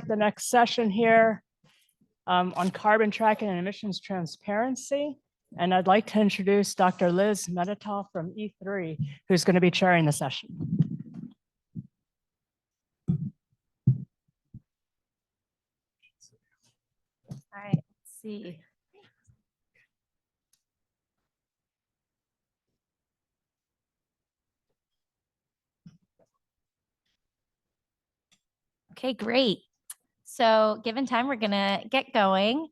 the next session here on carbon tracking and emissions transparency. And I'd like to introduce Dr. Liz Mettetal from E3, who's going to be chairing the session. All right, let's see. Okay, great. So given time, we're gonna get going.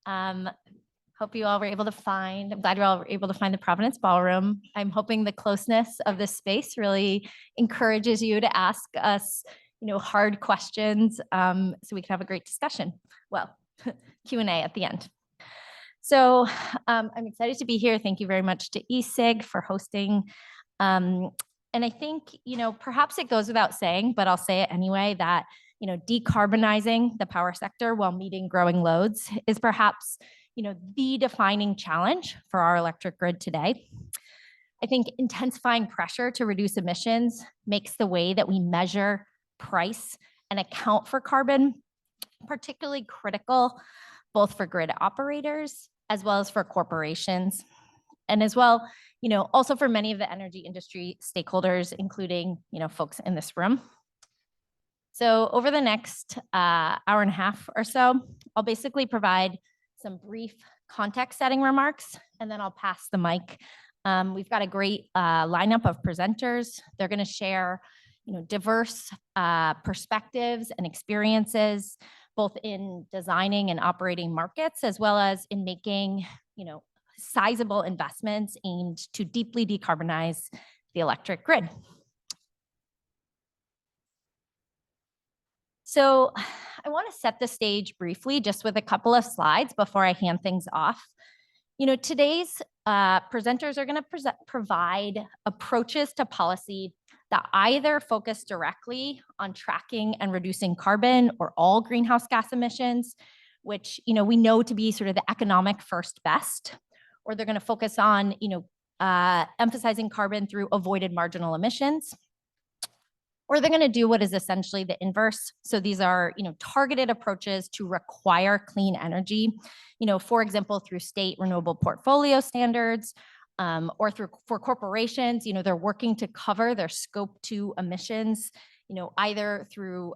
Hope you all were able to find, I'm glad you all were able to find the Providence Ballroom. I'm hoping the closeness of this space really encourages you to ask us, hard questions so we can have a great discussion. Well, Q&A at the end. So I'm excited to be here. Thank you very much to eSig for hosting. And I think, perhaps it goes without saying, but I'll say it anyway, that, decarbonizing the power sector while meeting growing loads is perhaps, the defining challenge for our electric grid today. I think intensifying pressure to reduce emissions makes the way that we measure, price, and account for carbon particularly critical, both for grid operators as well as for corporations, and as well, also for many of the energy industry stakeholders, including, folks in this room. So over the next hour and a half or so, I'll basically provide some brief context setting remarks, and then I'll pass the mic. We've got a great lineup of presenters. They're going to share, diverse perspectives and experiences, both in designing and operating markets, as well as in making, sizable investments aimed to deeply decarbonize the electric grid. So I want to set the stage briefly just with a couple of slides before I hand things off. Today's presenters are going to provide approaches to policy that either focus directly on tracking and reducing carbon or all greenhouse gas emissions, which we know to be sort of the economic first best, or they're going to focus on emphasizing carbon through avoided marginal emissions, or they're going to do what is essentially the inverse. So these are, targeted approaches to require clean energy, for example, through state renewable portfolio standards, or for corporations, they're working to cover their scope 2 emissions, either through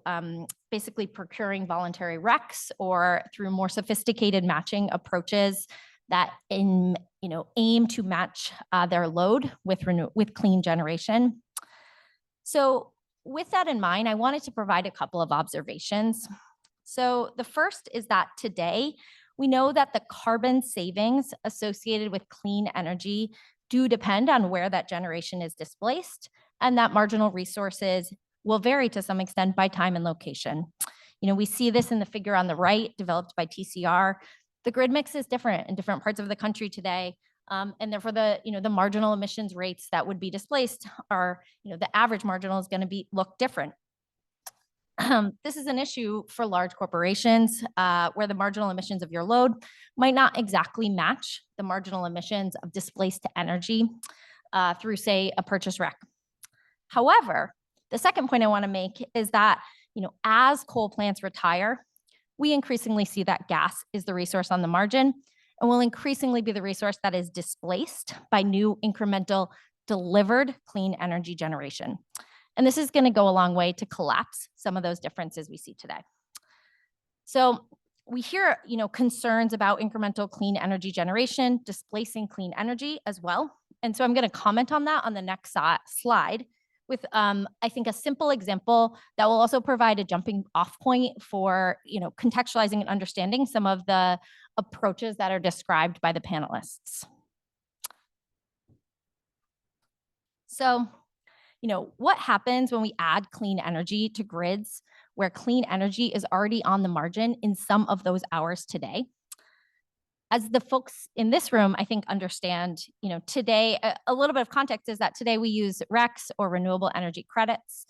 basically procuring voluntary RECs or through more sophisticated matching approaches that aim to match their load with clean generation. So with that in mind, I wanted to provide a couple of observations. So the first is that today, we know that the carbon savings associated with clean energy do depend on where that generation is displaced, and that marginal resources will vary to some extent by time and location. We see this in the figure on the right, developed by TCR. The grid mix is different in different parts of the country today. And therefore the marginal emissions rates that would be displaced are, the average marginal is going to look different. This is an issue for large corporations where the marginal emissions of your load might not exactly match the marginal emissions of displaced energy through, say, a purchase REC. However, the second point I want to make is that, as coal plants retire, we increasingly see that gas is the resource on the margin and will increasingly be the resource that is displaced by new incremental delivered clean energy generation. And this is going to go a long way to collapse some of those differences we see today. So we hear, concerns about incremental clean energy generation displacing clean energy as well. And so I'm going to comment on that on the next slide with, I think, a simple example that will also provide a jumping off point for, contextualizing and understanding some of the approaches that are described by the panelists. So, what happens when we add clean energy to grids where clean energy is already on the margin in some of those hours today? As the folks in this room, I think, understand, today, a little bit of context is that today we use RECs or renewable energy credits,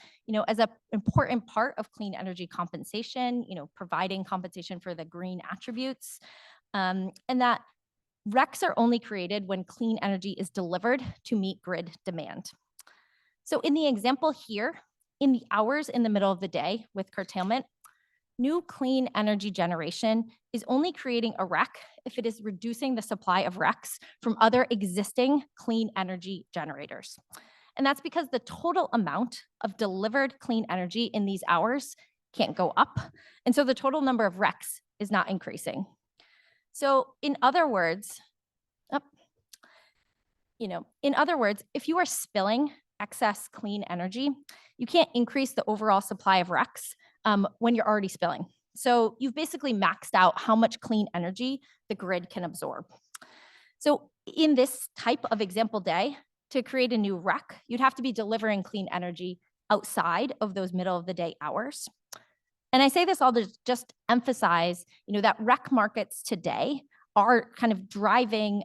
as an important part of clean energy compensation, providing compensation for the green attributes, and that RECs are only created when clean energy is delivered to meet grid demand. So in the example here, in the hours in the middle of the day with curtailment, new clean energy generation is only creating a REC if it is reducing the supply of RECs from other existing clean energy generators. And that's because the total amount of delivered clean energy in these hours can't go up. And so the total number of RECs is not increasing. So in other words, if you are spilling excess clean energy, you can't increase the overall supply of RECs when you're already spilling. So you've basically maxed out how much clean energy the grid can absorb. So in this type of example day, to create a new REC, you'd have to be delivering clean energy outside of those middle of the day hours. And I say this all to just emphasize, that REC markets today are kind of driving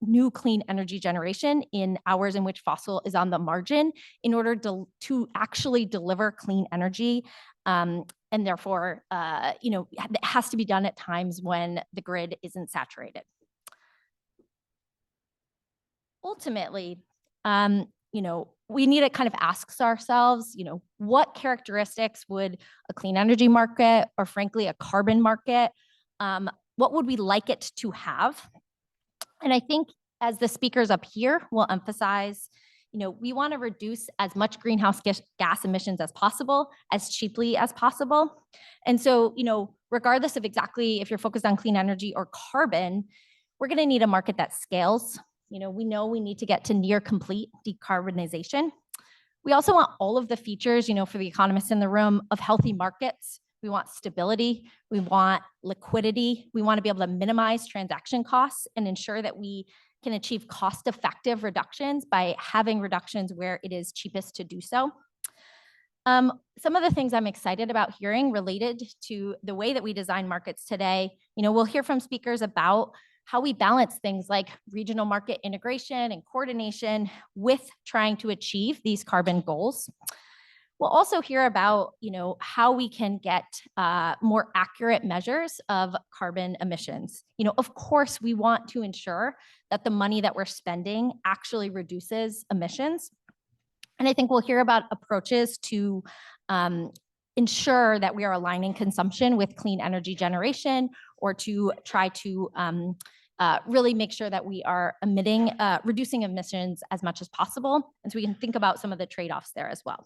new clean energy generation in hours in which fossil is on the margin in order to actually deliver clean energy. And therefore, it has to be done at times when the grid isn't saturated. Ultimately, we need to kind of ask ourselves, what characteristics would a clean energy market, or frankly, a carbon market, what would we like it to have? And I think as the speakers up here will emphasize, we want to reduce as much greenhouse gas emissions as possible, as cheaply as possible. And so, regardless of exactly if you're focused on clean energy or carbon, we're going to need a market that scales. We know we need to get to near complete decarbonization. We also want all of the features, for the economists in the room, of healthy markets. We want stability, we want liquidity, we want to be able to minimize transaction costs and ensure that we can achieve cost-effective reductions by having reductions where it is cheapest to do so. Some of the things I'm excited about hearing related to the way that we design markets today, we'll hear from speakers about how we balance things like regional market integration and coordination with trying to achieve these carbon goals. We'll also hear about, how we can get more accurate measures of carbon emissions. Of course, we want to ensure that the money that we're spending actually reduces emissions. And I think we'll hear about approaches to ensure that we are aligning consumption with clean energy generation, or to try to really make sure that we are reducing emissions as much as possible. And so we can think about some of the trade-offs there as well.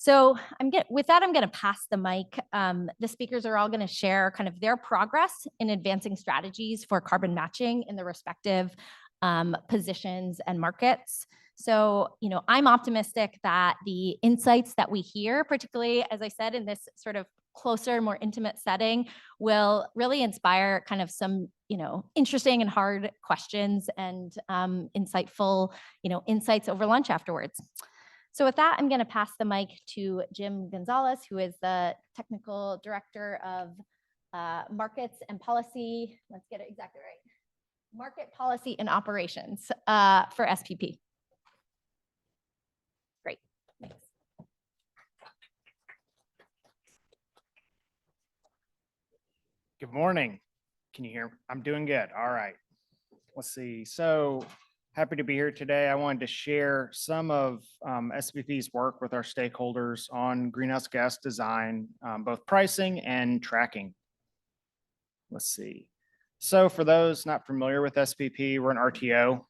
So with that, I'm going to pass the mic. The speakers are all going to share kind of their progress in advancing strategies for carbon matching in the respective positions and markets. So, I'm optimistic that the insights that we hear, particularly, as I said, in this sort of closer, more intimate setting, will really inspire kind of some, interesting and hard questions and insightful, insights over lunch afterwards. So with that, I'm going to pass the mic to Jim Gonzalez, who is the Technical Director of Markets and Policy. Let's get it exactly right. Market Policy and Operations for SPP. Great. Thanks. Good morning. Can you hear me? I'm doing good. All right. Let's see. So happy to be here today. I wanted to share some of SPP's work with our stakeholders on greenhouse gas design, both pricing and tracking. Let's see. So for those not familiar with SPP, we're an RTO,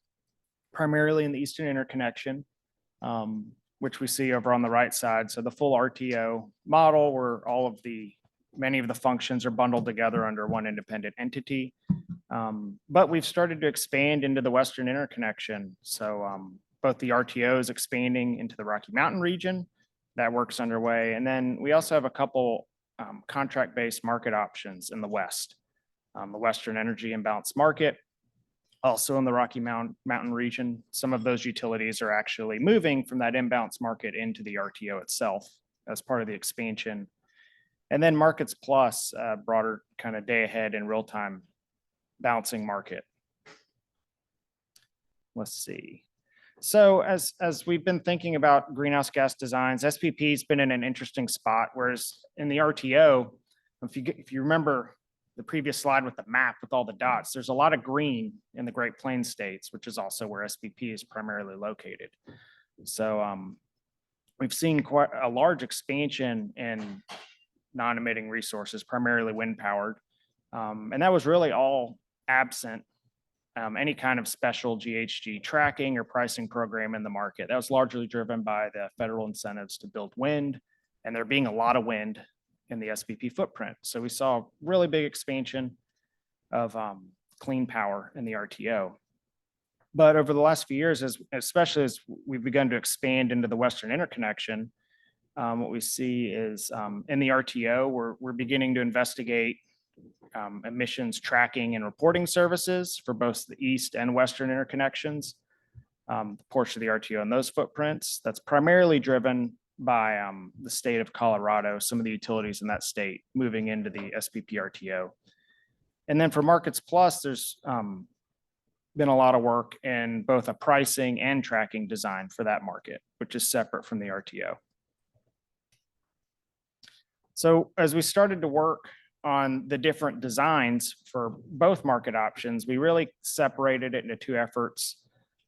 primarily in the Eastern Interconnection, which we see over on the right side. So the full RTO model, where many of the functions are bundled together under one independent entity. But we've started to expand into the Western Interconnection. So both the RTO is expanding into the Rocky Mountain region. That work's underway. And then we also have a couple contract-based market options in the West. The Western Energy Imbalance Market, also in the Rocky Mountain region. Some of those utilities are actually moving from that imbalance market into the RTO itself as part of the expansion. And then Markets Plus, broader kind of day ahead and real-time balancing market. Let's see. So as we've been thinking about greenhouse gas designs, SPP's been in an interesting spot, whereas in the RTO, if you remember the previous slide with the map with all the dots, there's a lot of green in the Great Plains states, which is also where SPP is primarily located. So we've seen quite a large expansion in non-emitting resources, primarily wind powered. And that was really all absent any kind of special GHG tracking or pricing program in the market. That was largely driven by the federal incentives to build wind, and there being a lot of wind in the SPP footprint. So we saw a really big expansion of clean power in the RTO. But over the last few years, especially as we've begun to expand into the Western interconnection, what we see is in the RTO, we're beginning to investigate emissions tracking and reporting services for both the East and Western interconnections, the portion of the RTO and those footprints. That's primarily driven by the state of Colorado, some of the utilities in that state moving into the SPP RTO. And then for Markets Plus, there's been a lot of work in both a pricing and tracking design for that market, which is separate from the RTO. So as we started to work on the different designs for both market options, we really separated it into two efforts,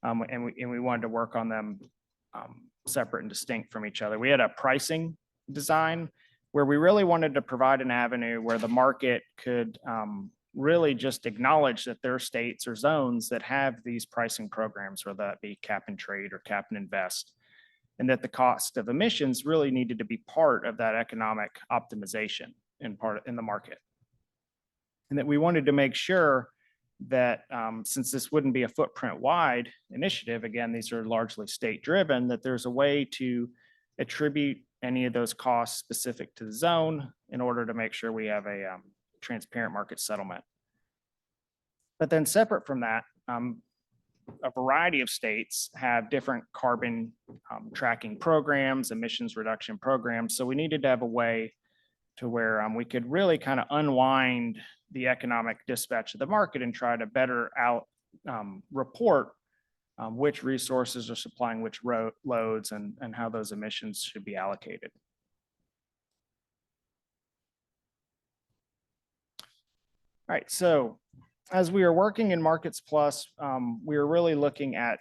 and we wanted to work on them separate and distinct from each other. We had a pricing design where we really wanted to provide an avenue where the market could really just acknowledge that there are states or zones that have these pricing programs, whether that be cap and trade or cap and invest, and that the cost of emissions really needed to be part of that economic optimization in the market. And that we wanted to make sure that since this wouldn't be a footprint wide initiative, again, these are largely state driven, that there's a way to attribute any of those costs specific to the zone in order to make sure we have a transparent market settlement. But then separate from that, a variety of states have different carbon tracking programs, emissions reduction programs. So we needed to have a way to where we could really kind of unwind the economic dispatch of the market and try to better report which resources are supplying which loads and how those emissions should be allocated. All right, so as we are working in Markets Plus, we are really looking at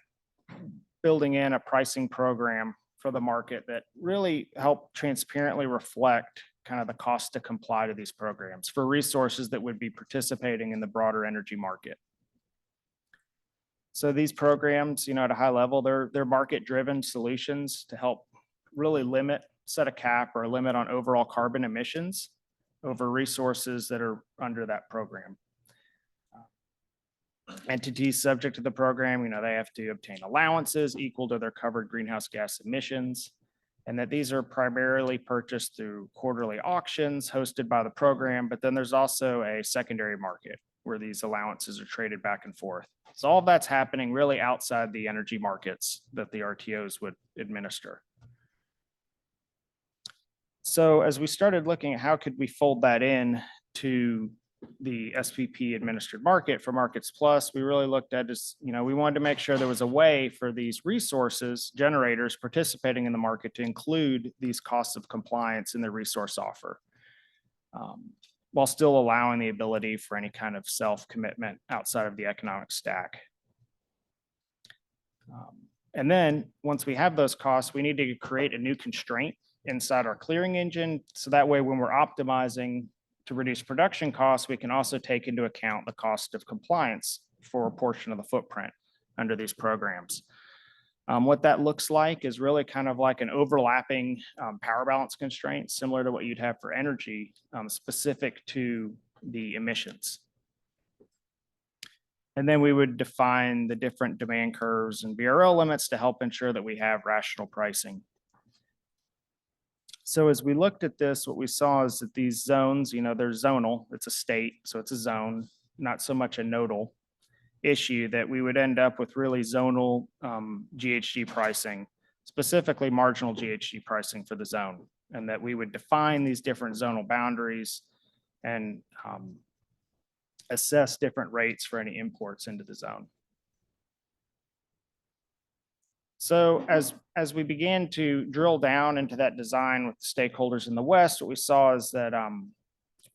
building in a pricing program for the market that really help transparently reflect kind of the cost to comply to these programs for resources that would be participating in the broader energy market. So these programs, at a high level, they're market-driven solutions to help really set a cap or a limit on overall carbon emissions over resources that are under that program. Entities subject to the program, they have to obtain allowances equal to their covered greenhouse gas emissions, and that these are primarily purchased through quarterly auctions hosted by the program. But then there's also a secondary market where these allowances are traded back and forth. So all of that's happening really outside the energy markets that the RTOs would administer. So as we started looking at how could we fold that in to the SPP administered market for Markets Plus, we really looked at this, we wanted to make sure there was a way for these resources generators participating in the market to include these costs of compliance in their resource offer, while still allowing the ability for any kind of self-commitment outside of the economic stack. And then once we have those costs, we need to create a new constraint inside our clearing engine. So that way, when we're optimizing to reduce production costs, we can also take into account the cost of compliance for a portion of the footprint under these programs. What that looks like is really kind of like an overlapping power balance constraint, similar to what you'd have for energy, specific to the emissions. And then we would define the different demand curves and BRL limits to help ensure that we have rational pricing. So as we looked at this, what we saw is that these zones, they're zonal. It's a state, so it's a zone, not so much a nodal issue, that we would end up with really zonal GHG pricing, specifically marginal GHG pricing for the zone, and that we would define these different zonal boundaries and assess different rates for any imports into the zone. So as we began to drill down into that design with stakeholders in the West, what we saw is that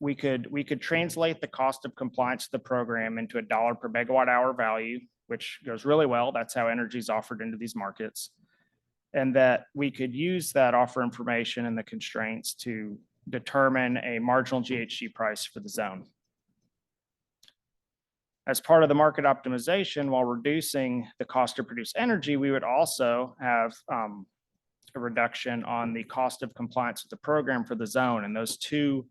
we could translate the cost of compliance to the program into $1 per megawatt hour value, which goes really well. That's how energy is offered into these markets. And that we could use that offer information and the constraints to determine a marginal GHG price for the zone. As part of the market optimization, while reducing the cost to produce energy, we would also have a reduction on the cost of compliance with the program for the zone. And those two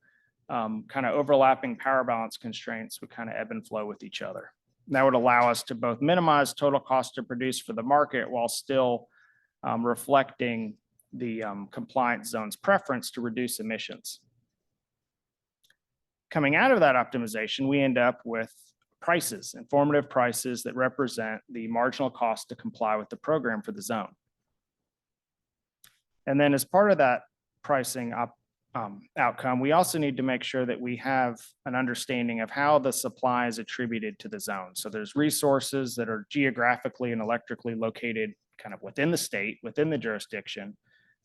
kind of overlapping power balance constraints would kind of ebb and flow with each other. And that would allow us to both minimize total cost to produce for the market while still reflecting the compliance zone's preference to reduce emissions. Coming out of that optimization, we end up with prices, informative prices that represent the marginal cost to comply with the program for the zone. And then as part of that pricing outcome, we also need to make sure that we have an understanding of how the supply is attributed to the zone. So there's resources that are geographically and electrically located kind of within the state, within the jurisdiction,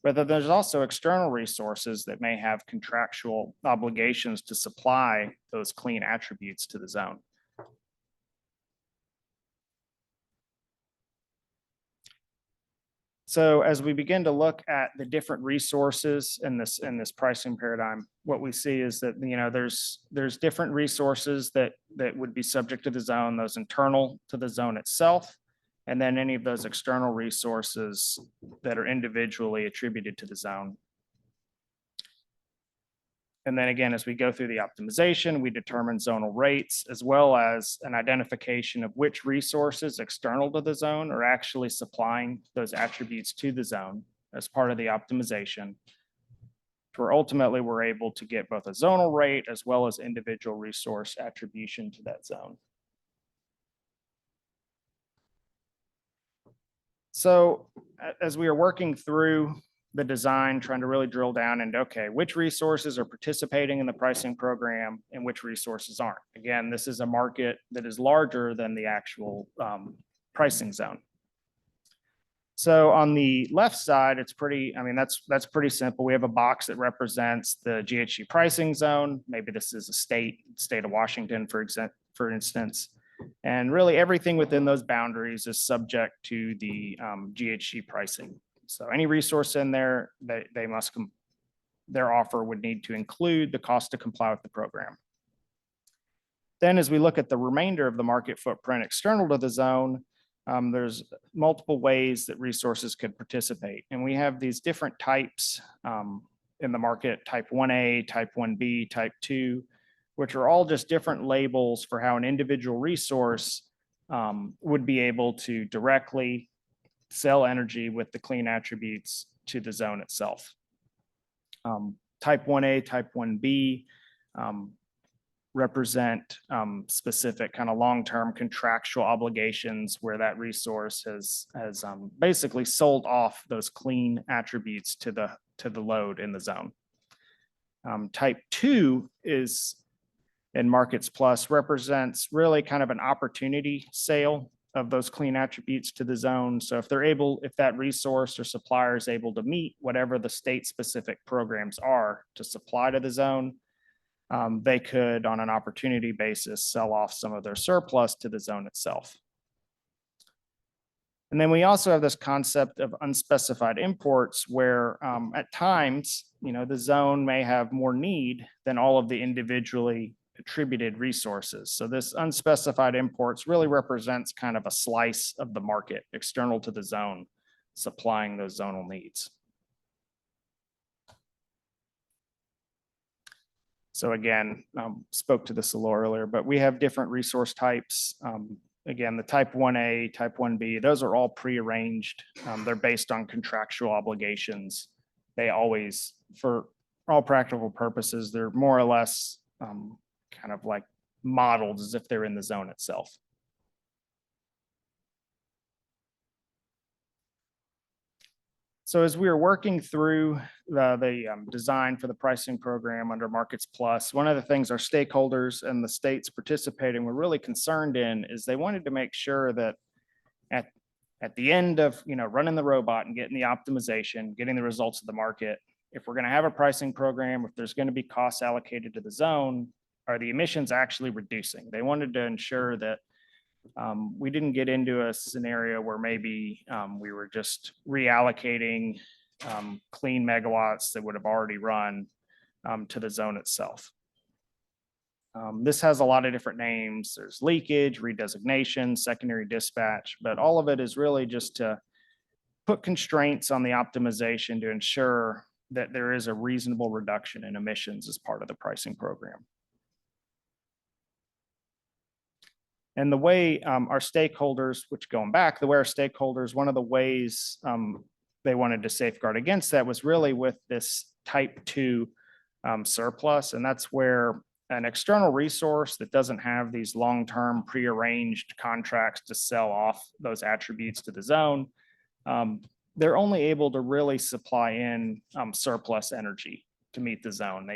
but there's also external resources that may have contractual obligations to supply those clean attributes to the zone. So as we begin to look at the different resources in this pricing paradigm, what we see is that, you know, there's different resources that would be subject to the zone, those internal to the zone itself, and then any of those external resources that are individually attributed to the zone. And then again, as we go through the optimization, we determine zonal rates as well as an identification of which resources external to the zone are actually supplying those attributes to the zone as part of the optimization. Where ultimately we're able to get both a zonal rate as well as individual resource attribution to that zone. So as we are working through the design, trying to really drill down into, okay, which resources are participating in the pricing program and which resources aren't. Again, this is a market that is larger than the actual pricing zone. So on the left side, it's pretty, I mean, that's pretty simple. We have a box that represents the GHG pricing zone. Maybe this is a state of Washington, for instance. And really everything within those boundaries is subject to the GHG pricing. So any resource in there, they must, their offer would need to include the cost to comply with the program. Then as we look at the remainder of the market footprint external to the zone, there's multiple ways that resources could participate. And we have these different types in the market, type 1A, type 1B, type 2, which are all just different labels for how an individual resource would be able to directly sell energy with the clean attributes to the zone itself. Type 1A, type 1B represent specific kind of long-term contractual obligations where that resource has basically sold off those clean attributes to the load in the zone. Type 2 is in Markets Plus represents really kind of an opportunity sale of those clean attributes to the zone. So if that resource or supplier is able to meet whatever the state specific programs are to supply to the zone, they could on an opportunity basis sell off some of their surplus to the zone itself. And then we also have this concept of unspecified imports where at times, you know, the zone may have more need than all of the individually attributed resources. So this unspecified imports really represents kind of a slice of the market external to the zone, supplying those zonal needs. So again, spoke to this a little earlier, but we have different resource types. Again, the type 1A, type 1B, those are all prearranged. They're based on contractual obligations. They always, for all practical purposes, they're more or less kind of like modeled as if they're in the zone itself. So as we were working through the design for the pricing program under Markets Plus, one of the things our stakeholders and the states participating were really concerned in is they wanted to make sure that at the end of, you know, running the robot and getting the optimization, getting the results of the market, if we're going to have a pricing program, if there's going to be costs allocated to the zone, are the emissions actually reducing? They wanted to ensure that we didn't get into a scenario where maybe we were just reallocating clean megawatts that would have already run to the zone itself. This has a lot of different names. There's leakage, redesignation, secondary dispatch, but all of it is really just to put constraints on the optimization to ensure that there is a reasonable reduction in emissions as part of the pricing program. And the way our stakeholders, which going back, the way our stakeholders, one of the ways they wanted to safeguard against that was really with this type 2 surplus. And that's where an external resource that doesn't have these long-term prearranged contracts to sell off those attributes to the zone, they're only able to really supply in surplus energy to meet the zone.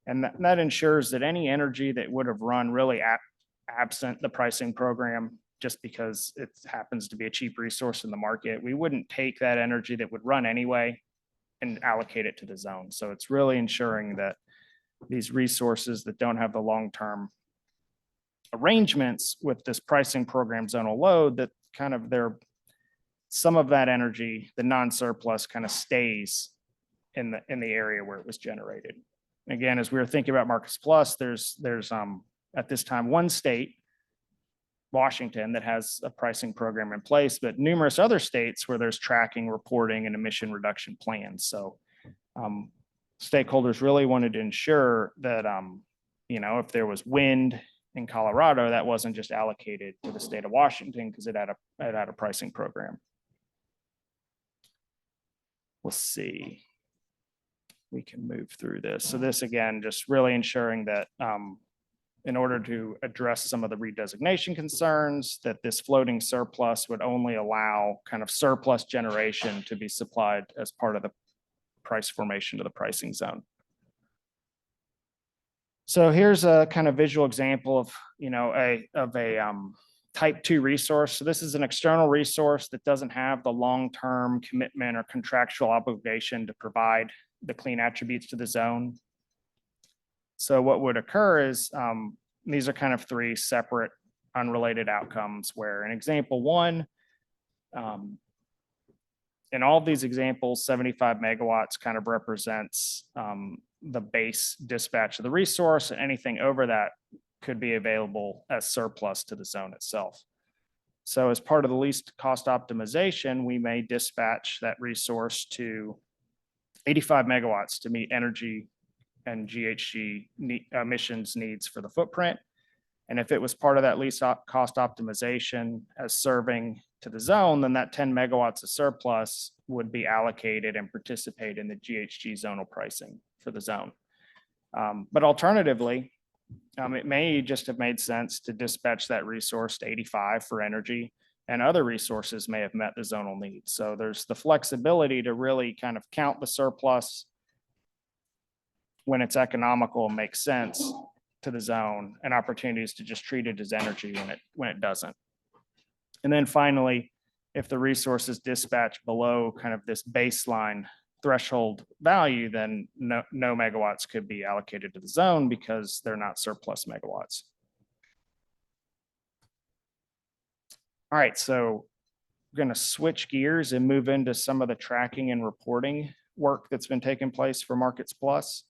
That ensures that any energy that would have run really absent the pricing program, just because it happens to be a cheap resource in the market, we wouldn't take that energy that would run anyway and allocate it to the zone. So it's really ensuring that these resources that don't have the long-term arrangements with this pricing program zonal load, that kind of some of that energy, the non-surplus, kind of stays in the area where it was generated. Again, as we were thinking about Markets Plus, there's at this time one state, Washington, that has a pricing program in place, but numerous other states where there's tracking, reporting, and emission reduction plans. So stakeholders really wanted to ensure that, if there was wind in Colorado, that wasn't just allocated to the state of Washington because it had a pricing program. We'll see. We can move through this. So this, again, just really ensuring that in order to address some of the redesignation concerns, that this floating surplus would only allow kind of surplus generation to be supplied as part of the price formation to the pricing zone. So here's a kind of visual example of, a type 2 resource. So this is an external resource that doesn't have the long-term commitment or contractual obligation to provide the clean attributes to the zone. So what would occur is these are kind of 3 separate unrelated outcomes, where in example 1, in all of these examples, 75 megawatts kind of represents the base dispatch of the resource, and anything over that could be available as surplus to the zone itself. So as part of the least cost optimization, we may dispatch that resource to 85 megawatts to meet energy and GHG emissions needs for the footprint. And if it was part of that least cost optimization as serving to the zone, then that 10 megawatts of surplus would be allocated and participate in the GHG zonal pricing for the zone. But alternatively, it may just have made sense to dispatch that resource to 85 for energy, and other resources may have met the zonal needs. So there's the flexibility to really kind of count the surplus when it's economical and makes sense to the zone, and opportunities to just treat it as energy when it doesn't. And then finally, if the resource is dispatched below kind of this baseline threshold value, then no megawatts could be allocated to the zone because they're not surplus megawatts. All right, so we're going to switch gears and move into some of the tracking and reporting work that's been taking place for Markets Plus.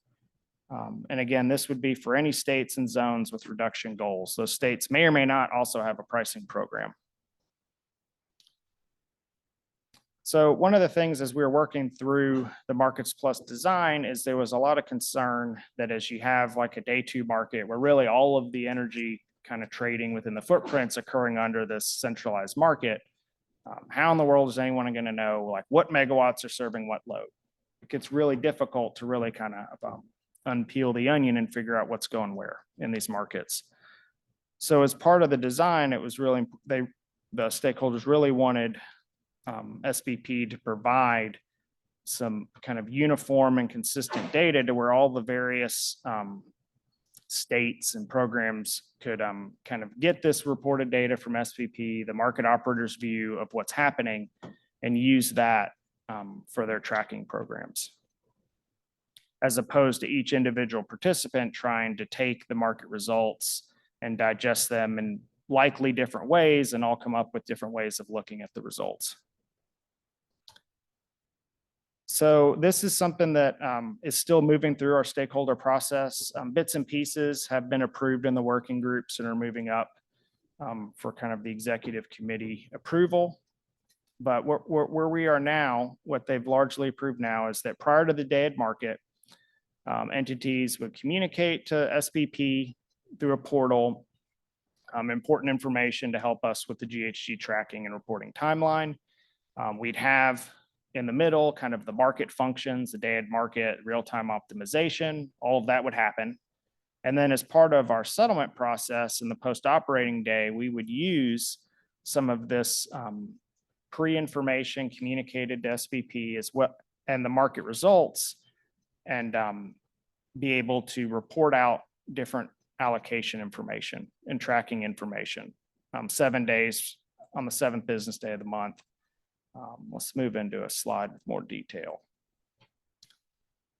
And again, this would be for any states and zones with reduction goals. Those states may or may not also have a pricing program. So one of the things as we were working through the Markets Plus design is there was a lot of concern that as you have like a day 2 market where really all of the energy kind of trading within the footprints occurring under this centralized market, how in the world is anyone going to know like what megawatts are serving what load? It gets really difficult to really kind of unpeel the onion and figure out what's going where in these markets. So as part of the design, it was really, the stakeholders really wanted SPP to provide some kind of uniform and consistent data to where all the various states and programs could kind of get this reported data from SPP, the market operator's view of what's happening, and use that for their tracking programs, as opposed to each individual participant trying to take the market results and digest them in likely different ways and all come up with different ways of looking at the results. So this is something that is still moving through our stakeholder process. Bits and pieces have been approved in the working groups and are moving up for kind of the executive committee approval. But where we are now, what they've largely approved now is that prior to the day at market, entities would communicate to SPP through a portal important information to help us with the GHG tracking and reporting timeline. We'd have in the middle kind of the market functions, the day at market, real-time optimization, all of that would happen. And then as part of our settlement process in the post-operating day, we would use some of this pre-information communicated to SPP as well and the market results and be able to report out different allocation information and tracking information 7 days on the 7th business day of the month. Let's move into a slide with more detail.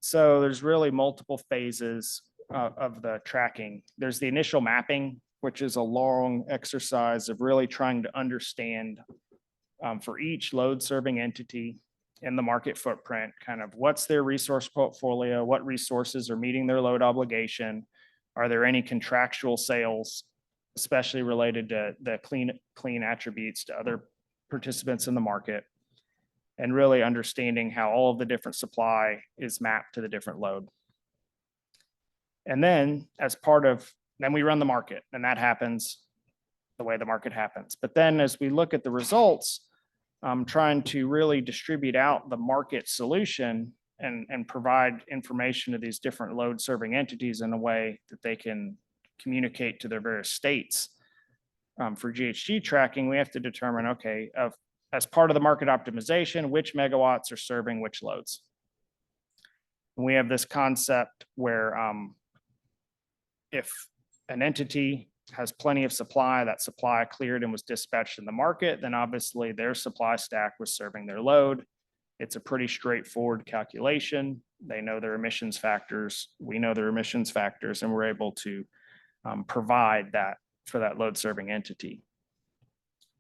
So there's really multiple phases of the tracking. There's the initial mapping, which is a long exercise of really trying to understand for each load serving entity in the market footprint, kind of what's their resource portfolio, what resources are meeting their load obligation, are there any contractual sales, especially related to the clean attributes to other participants in the market, and really understanding how all of the different supply is mapped to the different load. And then then we run the market, and that happens the way the market happens. But then as we look at the results, trying to really distribute out the market solution and provide information to these different load serving entities in a way that they can communicate to their various states. For GHG tracking, we have to determine, okay, as part of the market optimization, which megawatts are serving which loads. And we have this concept where if an entity has plenty of supply, that supply cleared and was dispatched in the market, then obviously their supply stack was serving their load. It's a pretty straightforward calculation. They know their emissions factors. We know their emissions factors, and we're able to provide that for that load serving entity.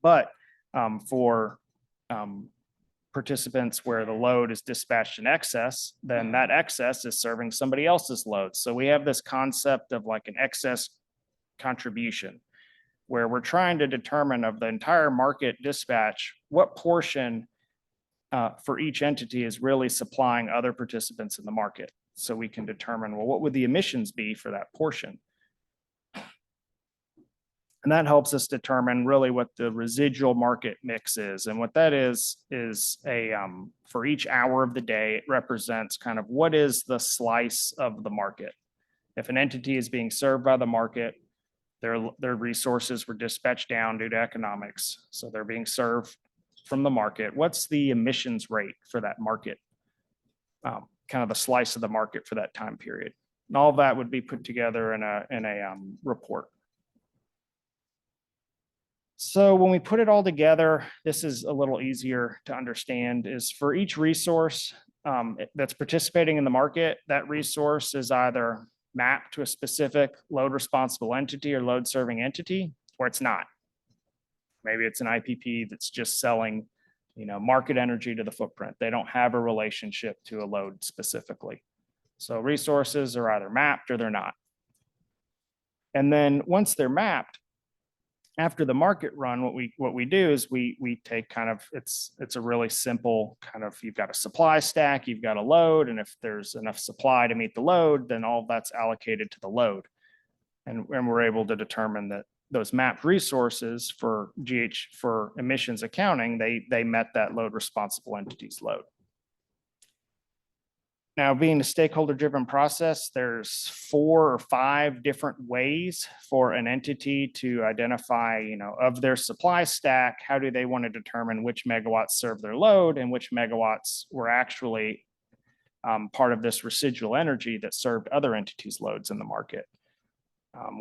But for participants where the load is dispatched in excess, then that excess is serving somebody else's load. So we have this concept of like an excess contribution, where we're trying to determine of the entire market dispatch, what portion for each entity is really supplying other participants in the market. So we can determine, well, what would the emissions be for that portion? And that helps us determine really what the residual market mix is. And what that is a, for each hour of the day, it represents kind of what is the slice of the market. If an entity is being served by the market, their resources were dispatched down due to economics. So they're being served from the market. What's the emissions rate for that market? Kind of the slice of the market for that time period. And all of that would be put together in a report. So when we put it all together, this is a little easier to understand, is for each resource that's participating in the market, that resource is either mapped to a specific load responsible entity or load serving entity, or it's not. Maybe it's an IPP that's just selling, market energy to the footprint. They don't have a relationship to a load specifically. So resources are either mapped or they're not. And then once they're mapped, after the market run, what we do is we take kind of, it's a really simple kind of, you've got a supply stack, you've got a load, and if there's enough supply to meet the load, then all that's allocated to the load. And we're able to determine that those mapped resources for emissions accounting, they met that load responsible entity's load. Now, being a stakeholder-driven process, there's 4 or 5 different ways for an entity to identify, of their supply stack, how do they want to determine which megawatts serve their load and which megawatts were actually part of this residual energy that served other entities' loads in the market.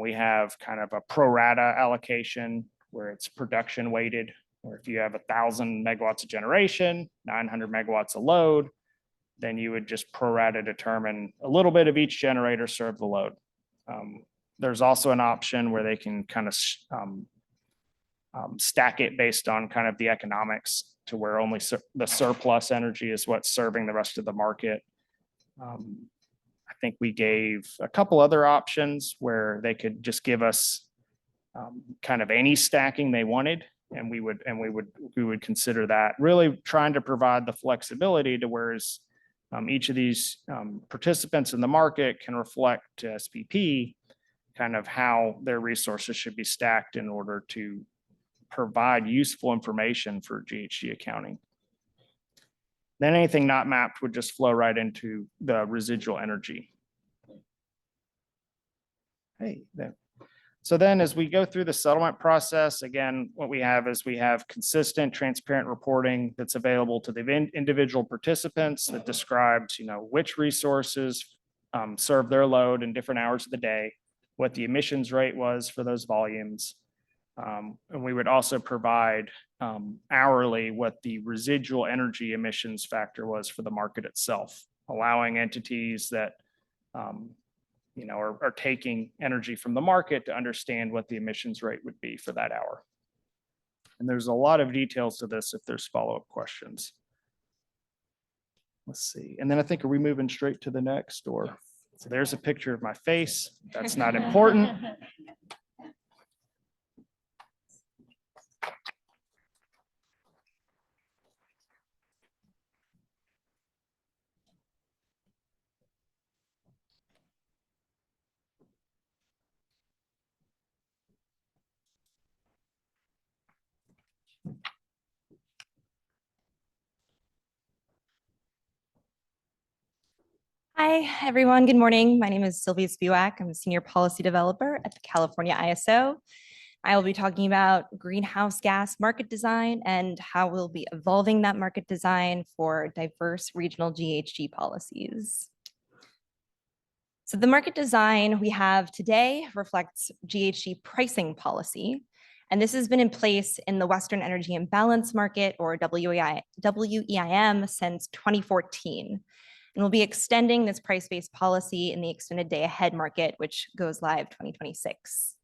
We have kind of a pro rata allocation where it's production weighted, or if you have 1,000 megawatts of generation, 900 megawatts of load, then you would just pro rata determine a little bit of each generator serve the load. There's also an option where they can kind of stack it based on kind of the economics to where only the surplus energy is what's serving the rest of the market. I think we gave a couple other options where they could just give us kind of any stacking they wanted, and we would consider that, really trying to provide the flexibility to whereas each of these participants in the market can reflect to SPP kind of how their resources should be stacked in order to provide useful information for GHG accounting. Then anything not mapped would just flow right into the residual energy. Hey, there. So then as we go through the settlement process, again, what we have is we have consistent, transparent reporting that's available to the individual participants that describes, which resources serve their load in different hours of the day, what the emissions rate was for those volumes. And we would also provide hourly what the residual energy emissions factor was for the market itself, allowing entities that are taking energy from the market to understand what the emissions rate would be for that hour. And there's a lot of details to this if there's follow-up questions. Let's see. And then I think, are we moving straight to the next, or? So there's a picture of my face. That's not important. Hi, everyone. Good morning. My name is Sylvie Spewak. I'm a senior policy developer at the California ISO. I will be talking about greenhouse gas market design and how we'll be evolving that market design for diverse regional GHG policies. So the market design we have today reflects GHG pricing policy, and this has been in place in the Western Energy Imbalance Market, or WEIM, since 2014. And we'll be extending this price-based policy in the extended day ahead market, which goes live 2026.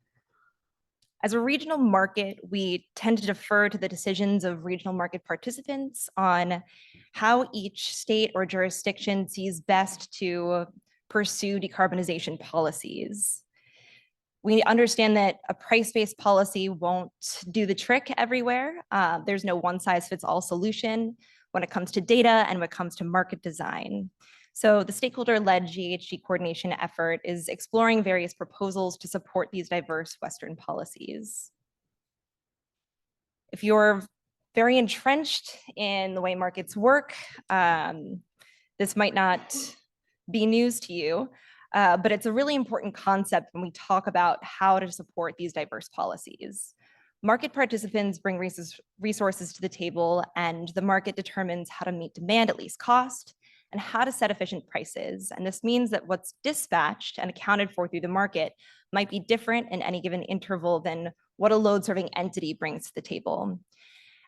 As a regional market, we tend to defer to the decisions of regional market participants on how each state or jurisdiction sees best to pursue decarbonization policies. We understand that a price-based policy won't do the trick everywhere. There's no one-size-fits-all solution when it comes to data and when it comes to market design. So the stakeholder-led GHG coordination effort is exploring various proposals to support these diverse Western policies. If you're very entrenched in the way markets work, this might not be news to you, but it's a really important concept when we talk about how to support these diverse policies. Market participants bring resources to the table, and the market determines how to meet demand at least cost and how to set efficient prices. And this means that what's dispatched and accounted for through the market might be different in any given interval than what a load serving entity brings to the table.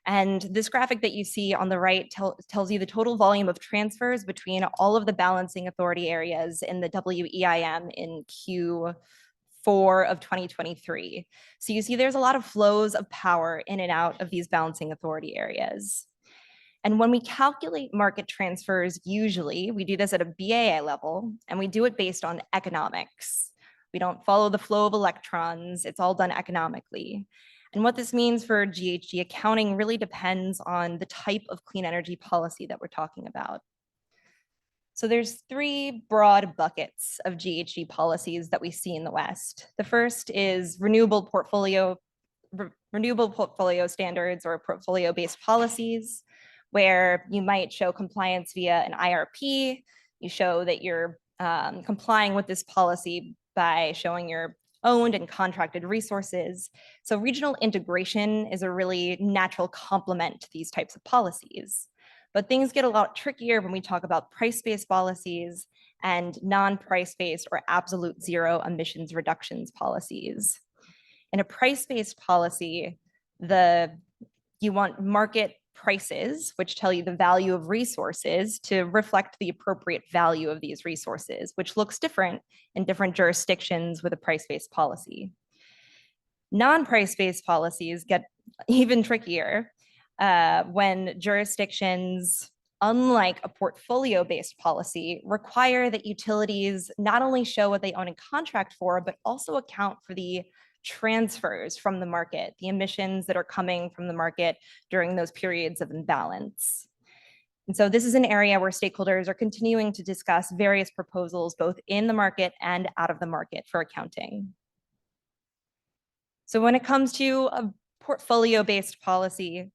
And this graphic that you see on the right tells you the total volume of transfers between all of the balancing authority areas in the WEIM in Q4 of 2023. So you see there's a lot of flows of power in and out of these balancing authority areas. And when we calculate market transfers, usually we do this at a BAI level, and we do it based on economics. We don't follow the flow of electrons. It's all done economically. And what this means for GHG accounting really depends on the type of clean energy policy that we're talking about. So there's three broad buckets of GHG policies that we see in the West. The first is renewable portfolio standards or portfolio-based policies, where you might show compliance via an IRP. You show that you're complying with this policy by showing your owned and contracted resources. So regional integration is a really natural complement to these types of policies. But things get a lot trickier when we talk about price-based policies and non-price-based or absolute zero emissions reductions policies. In a price-based policy, you want market prices, which tell you the value of resources, to reflect the appropriate value of these resources, which looks different in different jurisdictions with a price-based policy. Non-price-based policies get even trickier when jurisdictions, unlike a portfolio-based policy, require that utilities not only show what they own and contract for, but also account for the transfers from the market, the emissions that are coming from the market during those periods of imbalance. And so this is an area where stakeholders are continuing to discuss various proposals, both in the market and out of the market for accounting. So when it comes to a portfolio-based policy,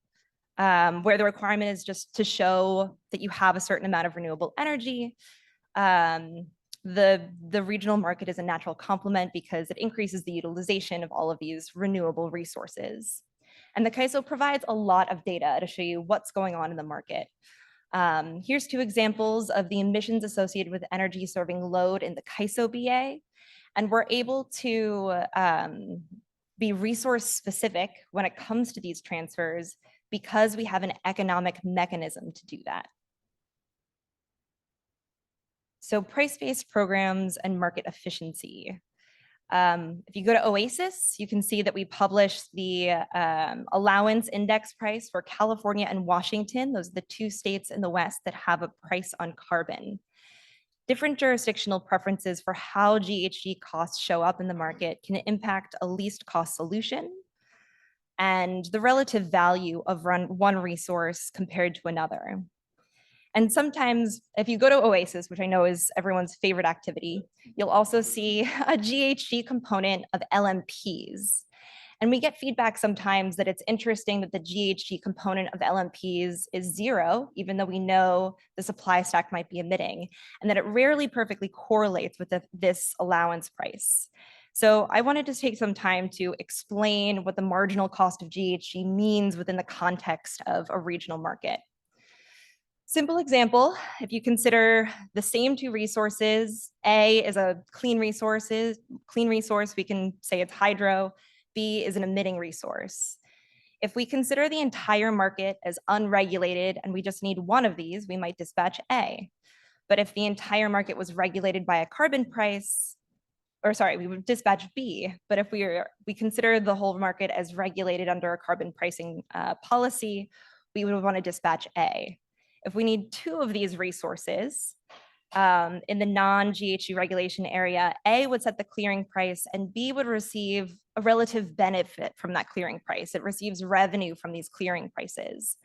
where the requirement is just to show that you have a certain amount of renewable energy, the regional market is a natural complement because it increases the utilization of all of these renewable resources. And the CAISO provides a lot of data to show you what's going on in the market. Here's 2 examples of the emissions associated with energy serving load in the CAISO BA. And we're able to be resource specific when it comes to these transfers because we have an economic mechanism to do that. So price-based programs and market efficiency. If you go to OASIS, you can see that we published the allowance index price for California and Washington. Those are the 2 states in the West that have a price on carbon. Different jurisdictional preferences for how GHG costs show up in the market can impact a least cost solution and the relative value of one resource compared to another. And sometimes if you go to OASIS, which I know is everyone's favorite activity, you'll also see a GHG component of LMPs. And we get feedback sometimes that it's interesting that the GHG component of LMPs is 0, even though we know the supply stack might be emitting, and that it rarely perfectly correlates with this allowance price. So I wanted to take some time to explain what the marginal cost of GHG means within the context of a regional market. Simple example, if you consider the same 2 resources, A is a clean resource, we can say it's hydro, B is an emitting resource. If we consider the entire market as unregulated and we just need one of these, we might dispatch A. But if the entire market was regulated by a carbon price, or sorry, we would dispatch B. But if we consider the whole market as regulated under a carbon pricing policy, we would want to dispatch A. If we need 2 of these resources in the non-GHG regulation area, A would set the clearing price and B would receive a relative benefit from that clearing price. It receives revenue from these clearing prices.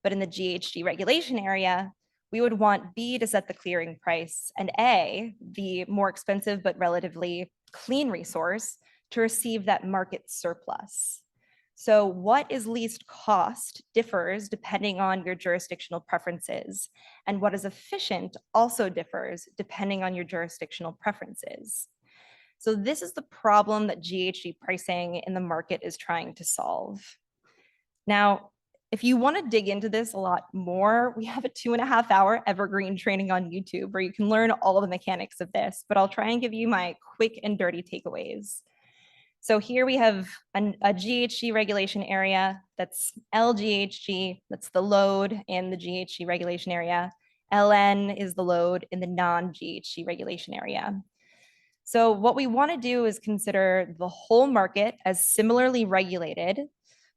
But in the GHG regulation area, we would want B to set the clearing price and A, the more expensive but relatively clean resource, to receive that market surplus. So what is least cost differs depending on your jurisdictional preferences, and what is efficient also differs depending on your jurisdictional preferences. So this is the problem that GHG pricing in the market is trying to solve. Now, if you want to dig into this a lot more, we have a 2.5-hour evergreen training on YouTube where you can learn all the mechanics of this, but I'll try and give you my quick and dirty takeaways. So here we have a GHG regulation area, that's LGHG, that's the load in the GHG regulation area. LN is the load in the non-GHG regulation area. So what we want to do is consider the whole market as similarly regulated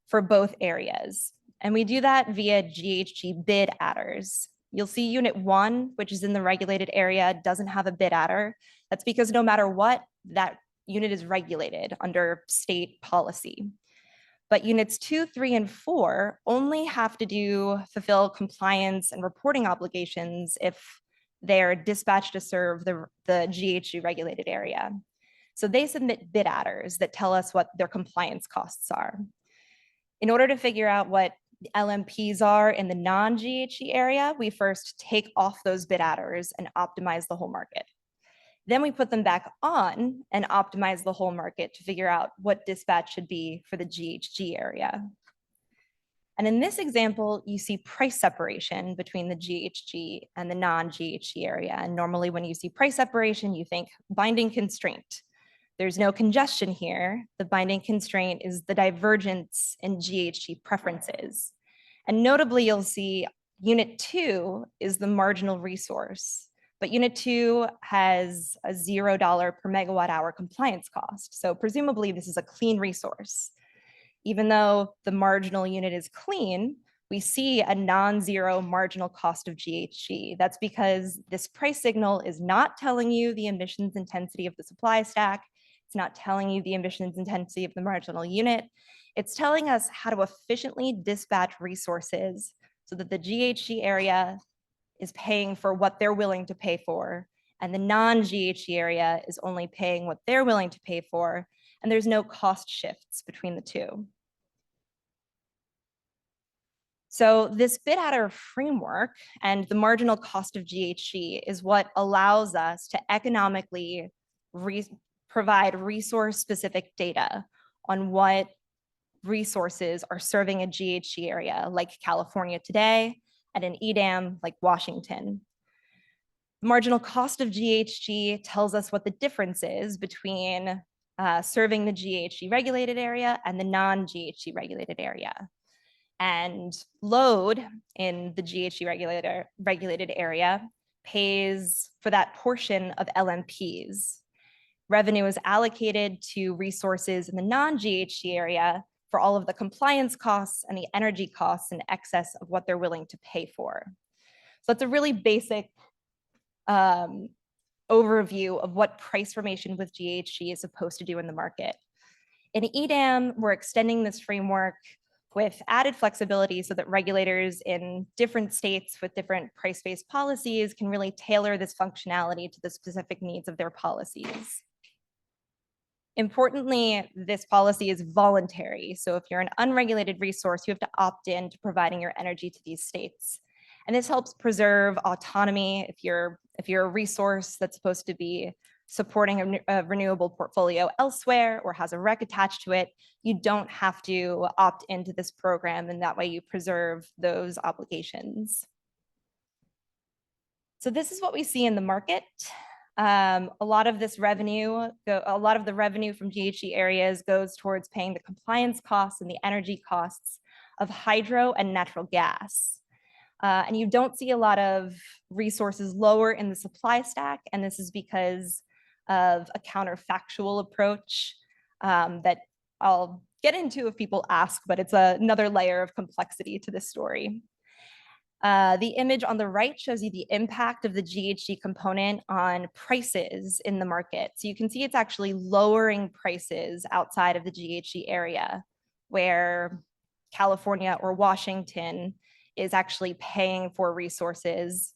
for both areas. And we do that via GHG bid adders. You'll see unit 1, which is in the regulated area, doesn't have a bid adder. That's because no matter what, that unit is regulated under state policy. But units 2, 3, and 4 only have to fulfill compliance and reporting obligations if they're dispatched to serve the GHG regulated area. So they submit bid adders that tell us what their compliance costs are. In order to figure out what LMPs are in the non-GHG area, we first take off those bid adders and optimize the whole market. Then we put them back on and optimize the whole market to figure out what dispatch should be for the GHG area. And in this example, you see price separation between the GHG and the non-GHG area. And normally when you see price separation, you think binding constraint. There's no congestion here. The binding constraint is the divergence in GHG preferences. And notably, you'll see unit 2 is the marginal resource, but unit 2 has a $0 per megawatt hour compliance cost. So presumably this is a clean resource. even though the marginal unit is clean, we see a non-zero marginal cost of GHG. That's because this price signal is not telling you the emissions intensity of the supply stack. It's not telling you the emissions intensity of the marginal unit. It's telling us how to efficiently dispatch resources so that the GHG area is paying for what they're willing to pay for, and the non-GHG area is only paying what they're willing to pay for, and there's no cost shifts between the two. So this bid adder framework and the marginal cost of GHG is what allows us to economically provide resource-specific data on what resources are serving a GHG area like California today and an EDAM like Washington. The marginal cost of GHG tells us what the difference is between serving the GHG regulated area and the non-GHG regulated area. And load in the GHG regulated area pays for that portion of LMPs. Revenue is allocated to resources in the non-GHG area for all of the compliance costs and the energy costs in excess of what they're willing to pay for. So that's a really basic overview of what price formation with GHG is supposed to do in the market. In EDAM, we're extending this framework with added flexibility so that regulators in different states with different price-based policies can really tailor this functionality to the specific needs of their policies. Importantly, this policy is voluntary. So if you're an unregulated resource, you have to opt in to providing your energy to these states. And this helps preserve autonomy. If you're a resource that's supposed to be supporting a renewable portfolio elsewhere or has a REC attached to it, you don't have to opt into this program, and that way you preserve those obligations. So this is what we see in the market. A lot of the revenue from GHG areas goes towards paying the compliance costs and the energy costs of hydro and natural gas. And you don't see a lot of resources lower in the supply stack, and this is because of a counterfactual approach that I'll get into if people ask, but it's another layer of complexity to this story. The image on the right shows you the impact of the GHG component on prices in the market. So you can see it's actually lowering prices outside of the GHG area, where California or Washington is actually paying for resources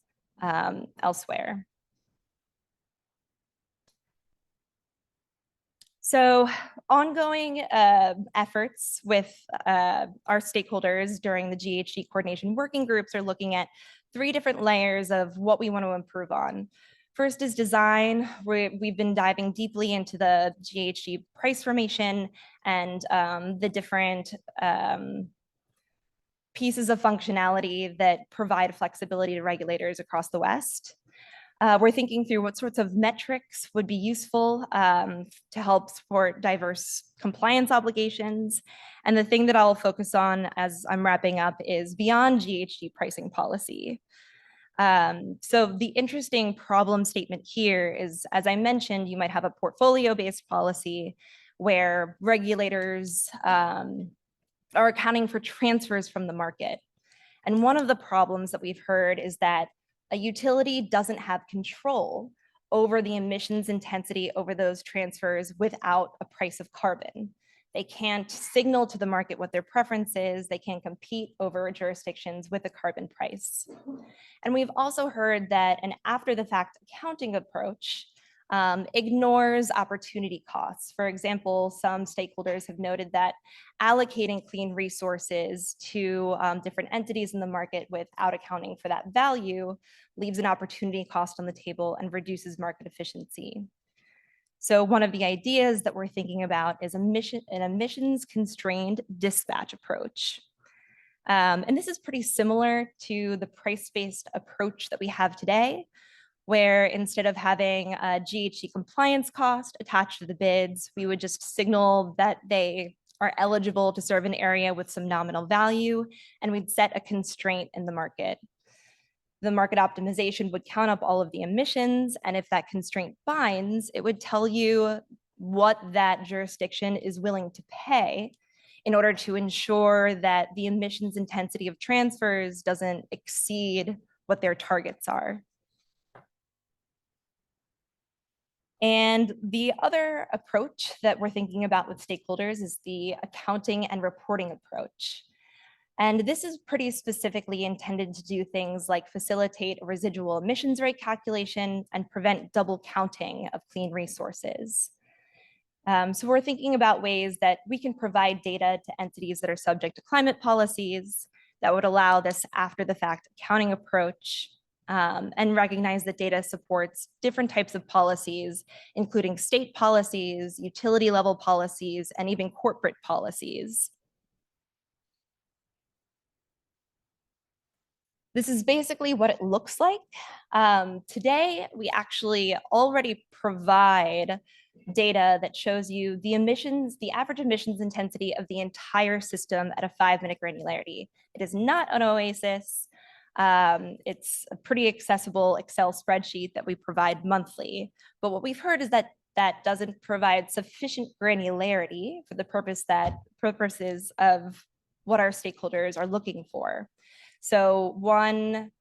elsewhere. So ongoing efforts with our stakeholders during the GHG coordination working groups are looking at 3 different layers of what we want to improve on. First is design. We've been diving deeply into the GHG price formation and the different pieces of functionality that provide flexibility to regulators across the West. We're thinking through what sorts of metrics would be useful to help support diverse compliance obligations. And the thing that I'll focus on as I'm wrapping up is beyond GHG pricing policy. So the interesting problem statement here is, as I mentioned, you might have a portfolio-based policy where regulators are accounting for transfers from the market. And one of the problems that we've heard is that a utility doesn't have control over the emissions intensity over those transfers without a price of carbon. They can't signal to the market what their preference is. They can't compete over jurisdictions with a carbon price. And we've also heard that an after the fact accounting approach ignores opportunity costs. For example, some stakeholders have noted that allocating clean resources to different entities in the market without accounting for that value leaves an opportunity cost on the table and reduces market efficiency. So one of the ideas that we're thinking about is an emissions constrained dispatch approach. And this is pretty similar to the price-based approach that we have today, where instead of having a GHG compliance cost attached to the bids, we would just signal that they are eligible to serve an area with some nominal value, and we'd set a constraint in the market. The market optimization would count up all of the emissions, and if that constraint binds, it would tell you what that jurisdiction is willing to pay in order to ensure that the emissions intensity of transfers doesn't exceed what their targets are. And the other approach that we're thinking about with stakeholders is the accounting and reporting approach. And this is pretty specifically intended to do things like facilitate a residual emissions rate calculation and prevent double counting of clean resources. So we're thinking about ways that we can provide data to entities that are subject to climate policies that would allow this after the fact accounting approach, and recognize that data supports different types of policies, including state policies, utility level policies, and even corporate policies. This is basically what it looks like. Today, we actually already provide data that shows you the emissions, the average emissions intensity of the entire system at a 5-minute granularity. It is not an OASIS. It's a pretty accessible Excel spreadsheet that we provide monthly. But what we've heard is that that doesn't provide sufficient granularity for the purposes of what our stakeholders are looking for. So one,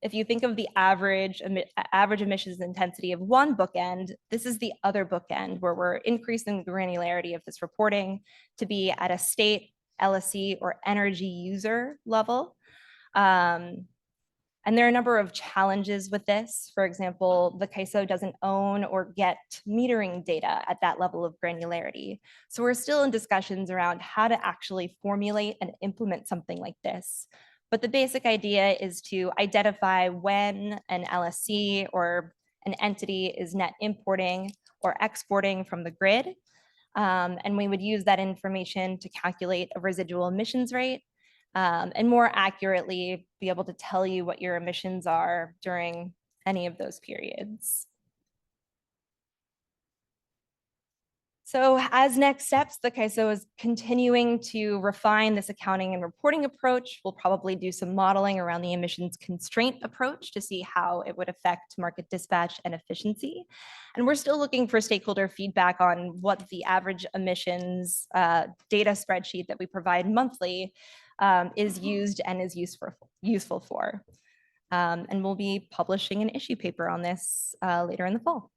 if you think of the average emissions intensity of one bookend, this is the other bookend where we're increasing the granularity of this reporting to be at a state, LSE, or energy user level. And there are a number of challenges with this. For example, the CAISO doesn't own or get metering data at that level of granularity. So we're still in discussions around how to actually formulate and implement something like this. But the basic idea is to identify when an LSC or an entity is net importing or exporting from the grid. And we would use that information to calculate a residual emissions rate, and more accurately be able to tell you what your emissions are during any of those periods. So as next steps, the CAISO is continuing to refine this accounting and reporting approach. We'll probably do some modeling around the emissions constraint approach to see how it would affect market dispatch and efficiency. And we're still looking for stakeholder feedback on what the average emissions data spreadsheet that we provide monthly is used and is useful for. And we'll be publishing an issue paper on this later in the fall.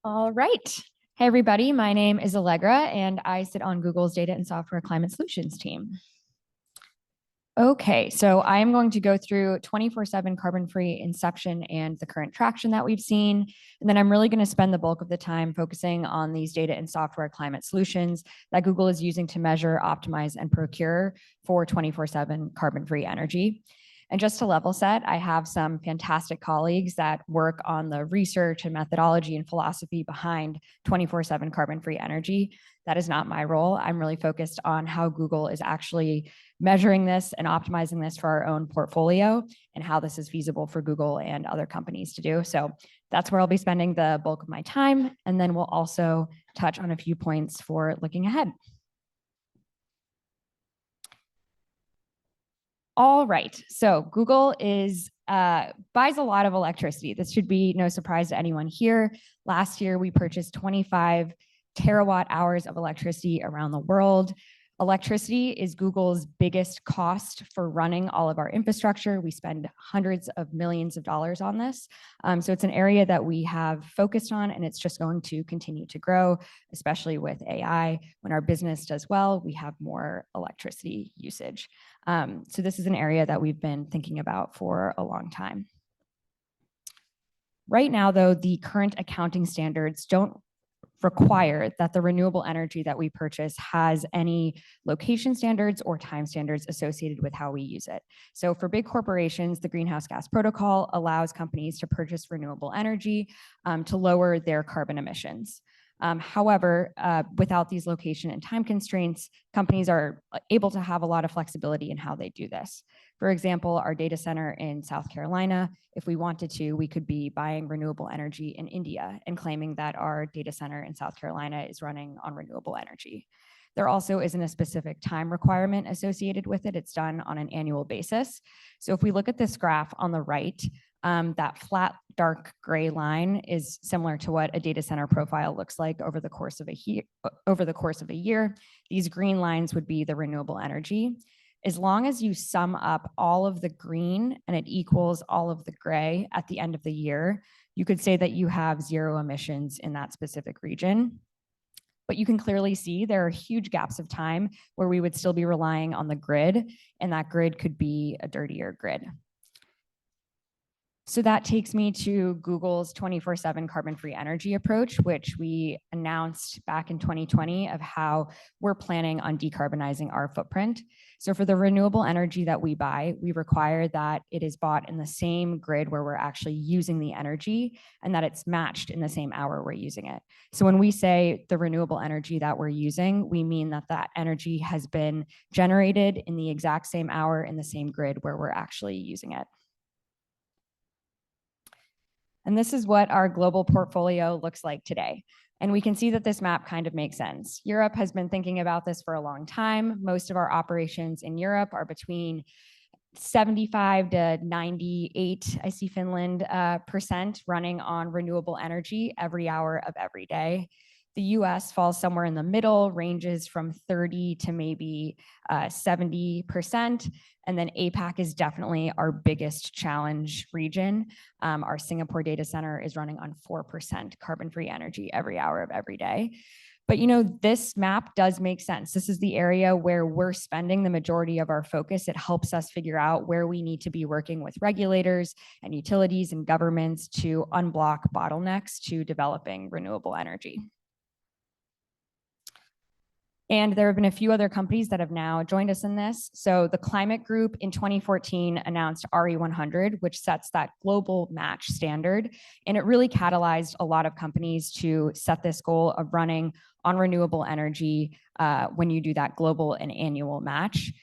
All right. Hey, everybody. My name is Allegra, and I sit on Google's Data and Software Climate Solutions team. Okay, so I am going to go through 24/7 carbon-free inception and the current traction that we've seen. And then I'm really going to spend the bulk of the time focusing on these data and software climate solutions that Google is using to measure, optimize, and procure for 24/7 carbon-free energy. And just to level set, I have some fantastic colleagues that work on the research and methodology and philosophy behind 24/7 carbon-free energy. That is not my role. I'm really focused on how Google is actually measuring this and optimizing this for our own portfolio and how this is feasible for Google and other companies to do. So that's where I'll be spending the bulk of my time. And then we'll also touch on a few points for looking ahead. All right, so Google buys a lot of electricity. This should be no surprise to anyone here. Last year, we purchased 25 terawatt hours of electricity around the world. Electricity is Google's biggest cost for running all of our infrastructure. We spend hundreds of millions of dollars on this. So it's an area that we have focused on, and it's just going to continue to grow, especially with AI. When our business does well, we have more electricity usage. So this is an area that we've been thinking about for a long time. Right now, though, the current accounting standards don't require that the renewable energy that we purchase has any location standards or time standards associated with how we use it. So for big corporations, the Greenhouse Gas Protocol allows companies to purchase renewable energy to lower their carbon emissions. However, without these location and time constraints, companies are able to have a lot of flexibility in how they do this. For example, our data center in South Carolina, if we wanted to, we could be buying renewable energy in India and claiming that our data center in South Carolina is running on renewable energy. There also isn't a specific time requirement associated with it. It's done on an annual basis. So if we look at this graph on the right, that flat dark gray line is similar to what a data center profile looks like over the course of a year. These green lines would be the renewable energy. As long as you sum up all of the green and it equals all of the gray at the end of the year, you could say that you have zero emissions in that specific region. But you can clearly see there are huge gaps of time where we would still be relying on the grid, and that grid could be a dirtier grid. So that takes me to Google's 24/7 carbon-free energy approach, which we announced back in 2020 of how we're planning on decarbonizing our footprint. So for the renewable energy that we buy, we require that it is bought in the same grid where we're actually using the energy and that it's matched in the same hour we're using it. So when we say the renewable energy that we're using, we mean that that energy has been generated in the exact same hour in the same grid where we're actually using it. And this is what our global portfolio looks like today. And we can see that this map kind of makes sense. Europe has been thinking about this for a long time. Most of our operations in Europe are between 75 to 98, I see Finland, % running on renewable energy every hour of every day. The US falls somewhere in the middle, ranges from 30 to maybe 70%. And then APAC is definitely our biggest challenge region. Our Singapore data center is running on 4% carbon-free energy every hour of every day. But you know, this map does make sense. This is the area where we're spending the majority of our focus. It helps us figure out where we need to be working with regulators and utilities and governments to unblock bottlenecks to developing renewable energy. And there have been a few other companies that have now joined us in this. So the Climate Group in 2014 announced RE100, which sets that global match standard. And it really catalyzed a lot of companies to set this goal of running on renewable energy when you do that global and annual match.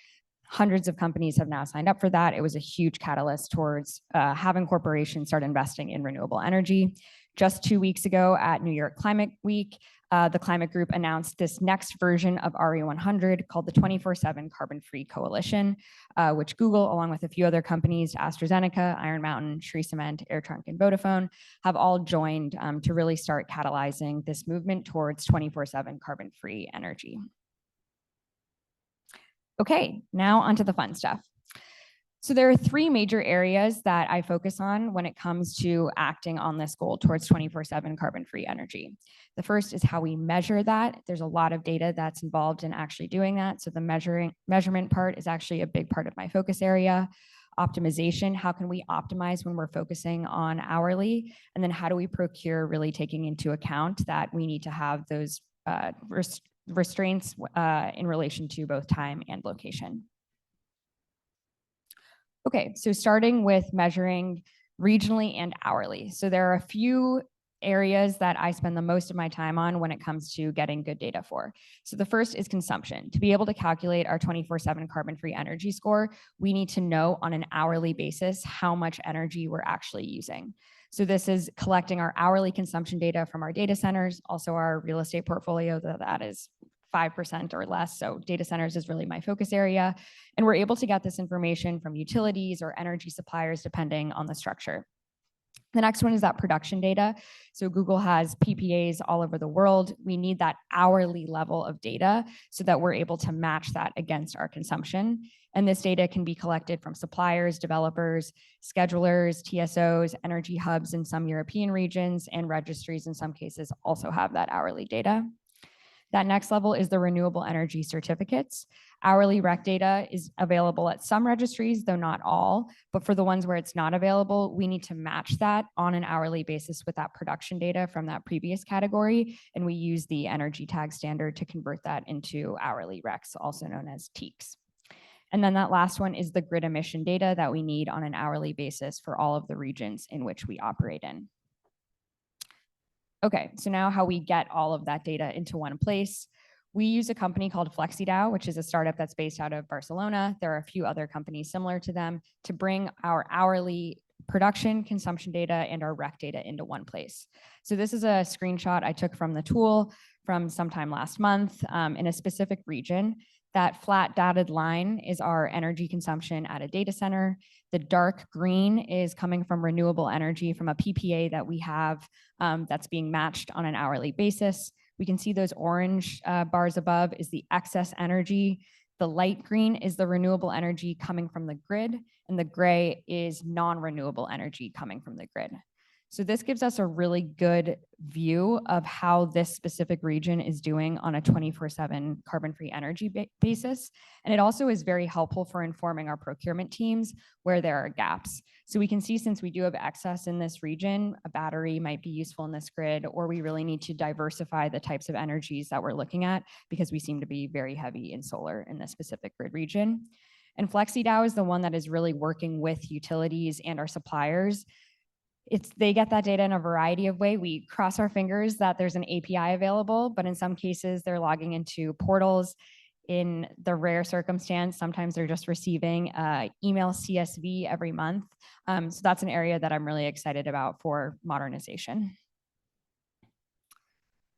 Hundreds of companies have now signed up for that. It was a huge catalyst towards having corporations start investing in renewable energy. Just 2 weeks ago at New York Climate Week, the Climate Group announced this next version of RE100 called the 24/7 Carbon-Free Coalition, which Google, along with a few other companies, AstraZeneca, Iron Mountain, Shree Cement, AirTrunk, and Vodafone, have all joined to really start catalyzing this movement towards 24/7 carbon-free energy. Okay, now onto the fun stuff. So there are 3 major areas that I focus on when it comes to acting on this goal towards 24/7 carbon-free energy. The first is how we measure that. There's a lot of data that's involved in actually doing that. So the measurement part is actually a big part of my focus area. Optimization, how can we optimize when we're focusing on hourly? And then how do we procure, really taking into account that we need to have those restraints in relation to both time and location. Okay, so starting with measuring regionally and hourly. So there are a few areas that I spend the most of my time on when it comes to getting good data for. So the first is consumption. To be able to calculate our 24/7 carbon-free energy score, we need to know on an hourly basis how much energy we're actually using. So this is collecting our hourly consumption data from our data centers, also our real estate portfolio, that is 5% or less. So data centers is really my focus area. And we're able to get this information from utilities or energy suppliers, depending on the structure. The next one is that production data. So Google has PPAs all over the world. We need that hourly level of data so that we're able to match that against our consumption. And this data can be collected from suppliers, developers, schedulers, TSOs, energy hubs in some European regions, and registries in some cases also have that hourly data. That next level is the renewable energy certificates. Hourly REC data is available at some registries, though not all, but for the ones where it's not available, we need to match that on an hourly basis with that production data from that previous category, and we use the energy tag standard to convert that into hourly RECs, also known as TEECs. And then that last one is the grid emission data that we need on an hourly basis for all of the regions in which we operate in. Okay, so now how we get all of that data into one place. We use a company called FlexiDAO, which is a startup that's based out of Barcelona. There are a few other companies similar to them to bring our hourly production, consumption data, and our rec data into one place. So this is a screenshot I took from the tool from sometime last month in a specific region. That flat dotted line is our energy consumption at a data center. The dark green is coming from renewable energy from a PPA that we have that's being matched on an hourly basis. We can see those orange bars above is the excess energy. The light green is the renewable energy coming from the grid, and the gray is non-renewable energy coming from the grid. So this gives us a really good view of how this specific region is doing on a 24/7 carbon-free energy basis. And it also is very helpful for informing our procurement teams where there are gaps. So we can see, since we do have excess in this region, a battery might be useful in this grid, or we really need to diversify the types of energies that we're looking at because we seem to be very heavy in solar in this specific grid region. And FlexiDAO is the one that is really working with utilities and our suppliers. They get that data in a variety of ways. We cross our fingers that there's an API available, but in some cases they're logging into portals. In the rare circumstance, sometimes they're just receiving email CSV every month. So that's an area that I'm really excited about for modernization.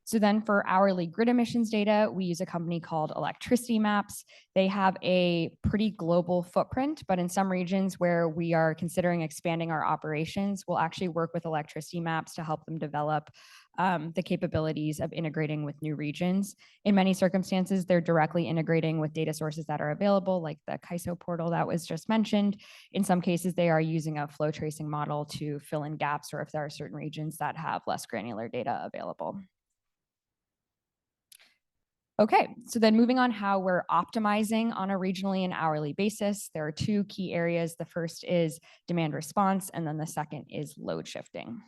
So then for hourly grid emissions data, we use a company called Electricity Maps. They have a pretty global footprint, but in some regions where we are considering expanding our operations, we'll actually work with Electricity Maps to help them develop the capabilities of integrating with new regions. In many circumstances, they're directly integrating with data sources that are available, like the CAISO portal that was just mentioned. In some cases, they are using a flow tracing model to fill in gaps, or if there are certain regions that have less granular data available. Okay, so then moving on how we're optimizing on a regionally and hourly basis, there are two key areas. The first is demand response, and then the second is load shifting.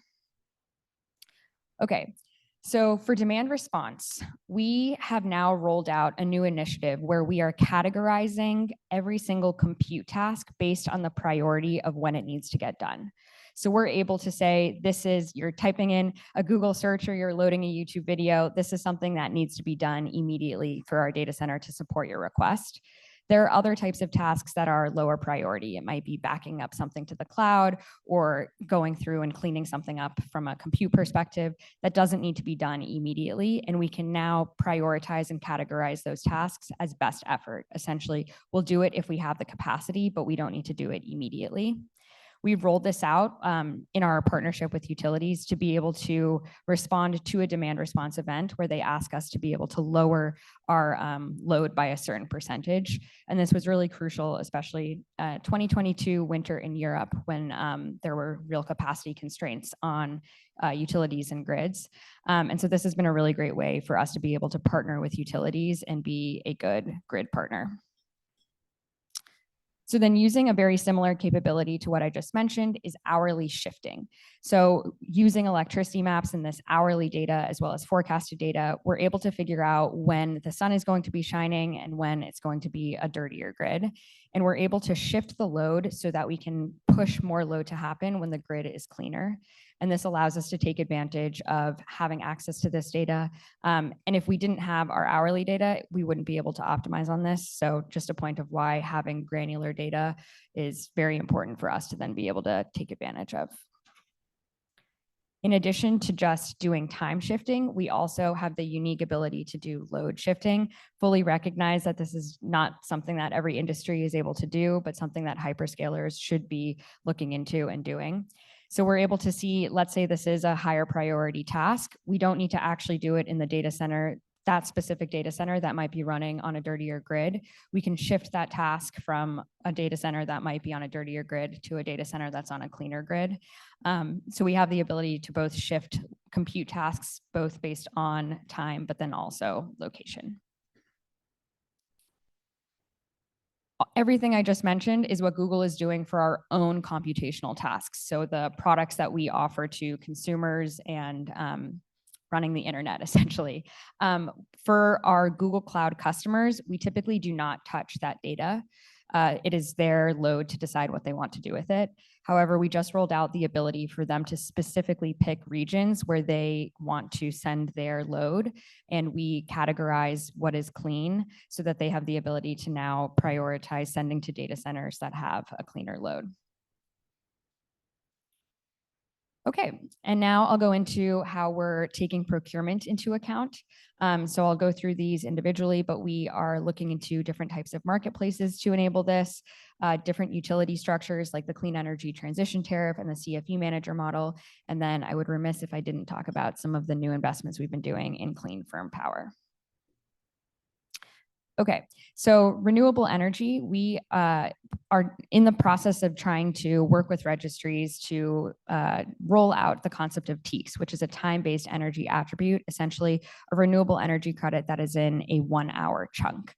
Okay, so for demand response, we have now rolled out a new initiative where we are categorizing every single compute task based on the priority of when it needs to get done. So we're able to say, this is, you're typing in a Google search or you're loading a YouTube video. This is something that needs to be done immediately for our data center to support your request. There are other types of tasks that are lower priority. It might be backing up something to the cloud or going through and cleaning something up from a compute perspective that doesn't need to be done immediately. And we can now prioritize and categorize those tasks as best effort. Essentially, we'll do it if we have the capacity, but we don't need to do it immediately. We've rolled this out in our partnership with utilities to be able to respond to a demand response event where they ask us to be able to lower our load by a certain percentage. And this was really crucial, especially 2022 winter in Europe when there were real capacity constraints on utilities and grids. And so this has been a really great way for us to be able to partner with utilities and be a good grid partner. So then using a very similar capability to what I just mentioned is hourly shifting. So using electricity maps and this hourly data as well as forecasted data, we're able to figure out when the sun is going to be shining and when it's going to be a dirtier grid. And we're able to shift the load so that we can push more load to happen when the grid is cleaner. And this allows us to take advantage of having access to this data. And if we didn't have our hourly data, we wouldn't be able to optimize on this. So just a point of why having granular data is very important for us to then be able to take advantage of. In addition to just doing time shifting, we also have the unique ability to do load shifting. Fully recognize that this is not something that every industry is able to do, but something that hyperscalers should be looking into and doing. So we're able to see, let's say this is a higher priority task. We don't need to actually do it in the data center, that specific data center that might be running on a dirtier grid. We can shift that task from a data center that might be on a dirtier grid to a data center that's on a cleaner grid. So we have the ability to both shift compute tasks, both based on time, but then also location. Everything I just mentioned is what Google is doing for our own computational tasks. So the products that we offer to consumers and running the internet, essentially. For our Google Cloud customers, we typically do not touch that data. It is their load to decide what they want to do with it. However, we just rolled out the ability for them to specifically pick regions where they want to send their load, and we categorize what is clean so that they have the ability to now prioritize sending to data centers that have a cleaner load. Okay, and now I'll go into how we're taking procurement into account. So I'll go through these individually, but we are looking into different types of marketplaces to enable this, different utility structures like the Clean Energy Transition Tariff and the CFE Manager model. And then I would remiss if I didn't talk about some of the new investments we've been doing in clean firm power. Okay, so renewable energy, we are in the process of trying to work with registries to roll out the concept of TEEX, which is a time-based energy attribute, essentially a renewable energy credit that is in a 1-hour chunk.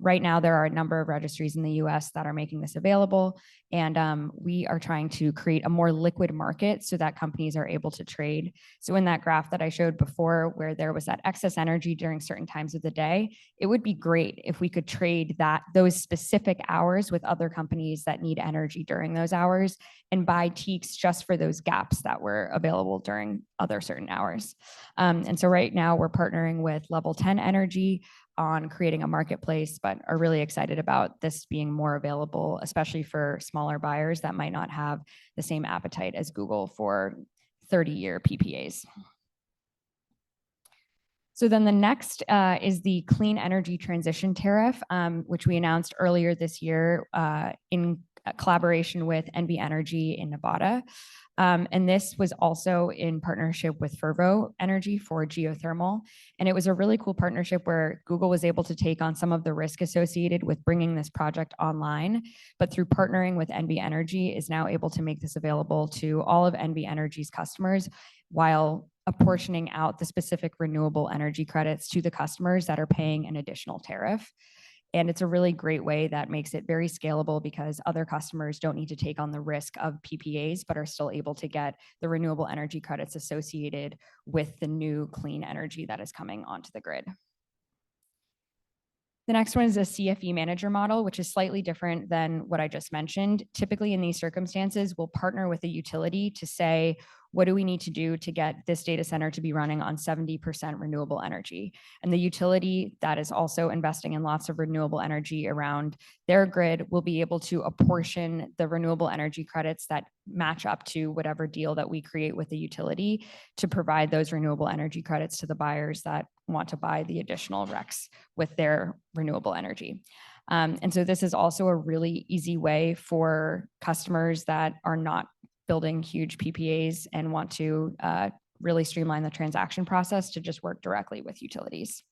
Right now, there are a number of registries in the US that are making this available, and we are trying to create a more liquid market so that companies are able to trade. So in that graph that I showed before, where there was that excess energy during certain times of the day, it would be great if we could trade those specific hours with other companies that need energy during those hours and buy TEEX just for those gaps that were available during other certain hours. And so right now we're partnering with Level 10 Energy on creating a marketplace, but are really excited about this being more available, especially for smaller buyers that might not have the same appetite as Google for 30-year PPAs. So then the next is the Clean Energy Transition Tariff, which we announced earlier this year in collaboration with NV Energy in Nevada. And this was also in partnership with Fervo Energy for geothermal. And it was a really cool partnership where Google was able to take on some of the risk associated with bringing this project online, but through partnering with NV Energy is now able to make this available to all of NV Energy's customers while apportioning out the specific renewable energy credits to the customers that are paying an additional tariff. And it's a really great way that makes it very scalable because other customers don't need to take on the risk of PPAs, but are still able to get the renewable energy credits associated with the new clean energy that is coming onto the grid. The next one is a CFE manager model, which is slightly different than what I just mentioned. Typically in these circumstances, we'll partner with a utility to say, what do we need to do to get this data center to be running on 70% renewable energy? And the utility that is also investing in lots of renewable energy around their grid will be able to apportion the renewable energy credits that match up to whatever deal that we create with the utility to provide those renewable energy credits to the buyers that want to buy the additional RECs with their renewable energy. And so this is also a really easy way for customers that are not building huge PPAs and want to really streamline the transaction process to just work directly with utilities.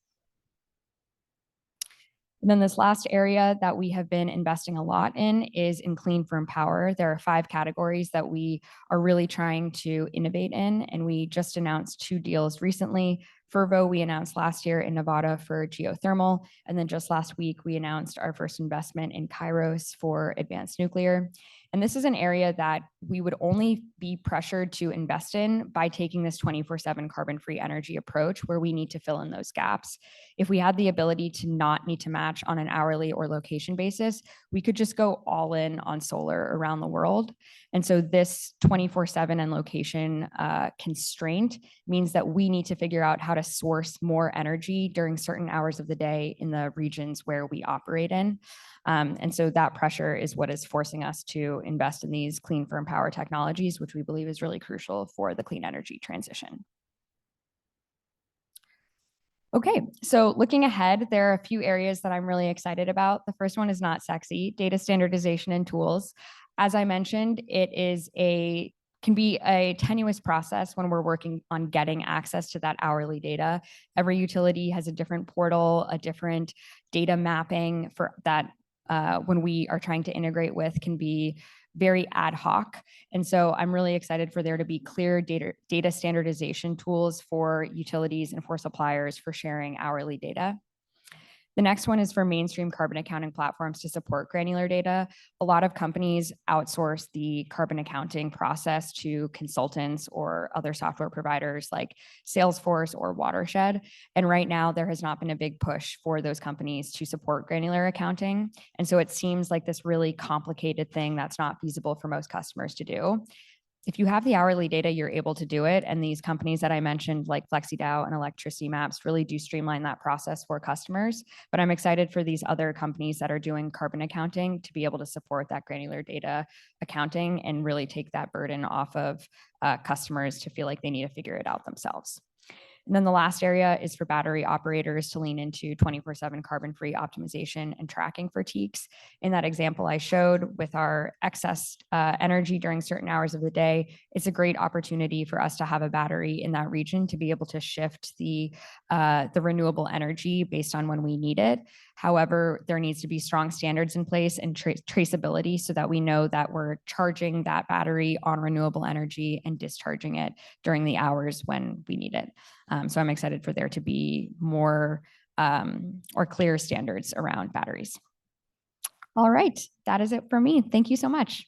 And then this last area that we have been investing a lot in is in clean firm power. There are 5 categories that we are really trying to innovate in, and we just announced 2 deals recently. Fervo, we announced last year in Nevada for geothermal, and then just last week, we announced our first investment in Kairos for advanced nuclear. And this is an area that we would only be pressured to invest in by taking this 24/7 carbon-free energy approach where we need to fill in those gaps. If we had the ability to not need to match on an hourly or location basis, we could just go all in on solar around the world. And so this 24/7 and location constraint means that we need to figure out how to source more energy during certain hours of the day in the regions where we operate in. And so that pressure is what is forcing us to invest in these clean firm power technologies, which we believe is really crucial for the clean energy transition. Okay, so looking ahead, there are a few areas that I'm really excited about. The first one is not sexy, data standardization and tools. As I mentioned, can be a tenuous process when we're working on getting access to that hourly data. Every utility has a different portal, a different data mapping for that when we are trying to integrate with can be very ad hoc. And so I'm really excited for there to be clear data standardization tools for utilities and for suppliers for sharing hourly data. The next one is for mainstream carbon accounting platforms to support granular data. A lot of companies outsource the carbon accounting process to consultants or other software providers like Salesforce or Watershed. And right now, there has not been a big push for those companies to support granular accounting. And so it seems like this really complicated thing that's not feasible for most customers to do. If you have the hourly data, you're able to do it. And these companies that I mentioned, like FlexiDAO and Electricity Maps, really do streamline that process for customers. But I'm excited for these other companies that are doing carbon accounting to be able to support that granular data accounting and really take that burden off of customers to feel like they need to figure it out themselves. And then the last area is for battery operators to lean into 24/7 carbon-free optimization and tracking for TEECs. In that example I showed with our excess energy during certain hours of the day, it's a great opportunity for us to have a battery in that region to be able to shift the renewable energy based on when we need it. However, there needs to be strong standards in place and traceability so that we know that we're charging that battery on renewable energy and discharging it during the hours when we need it. So I'm excited for there to be more or clear standards around batteries. All right, that is it for me. Thank you so much.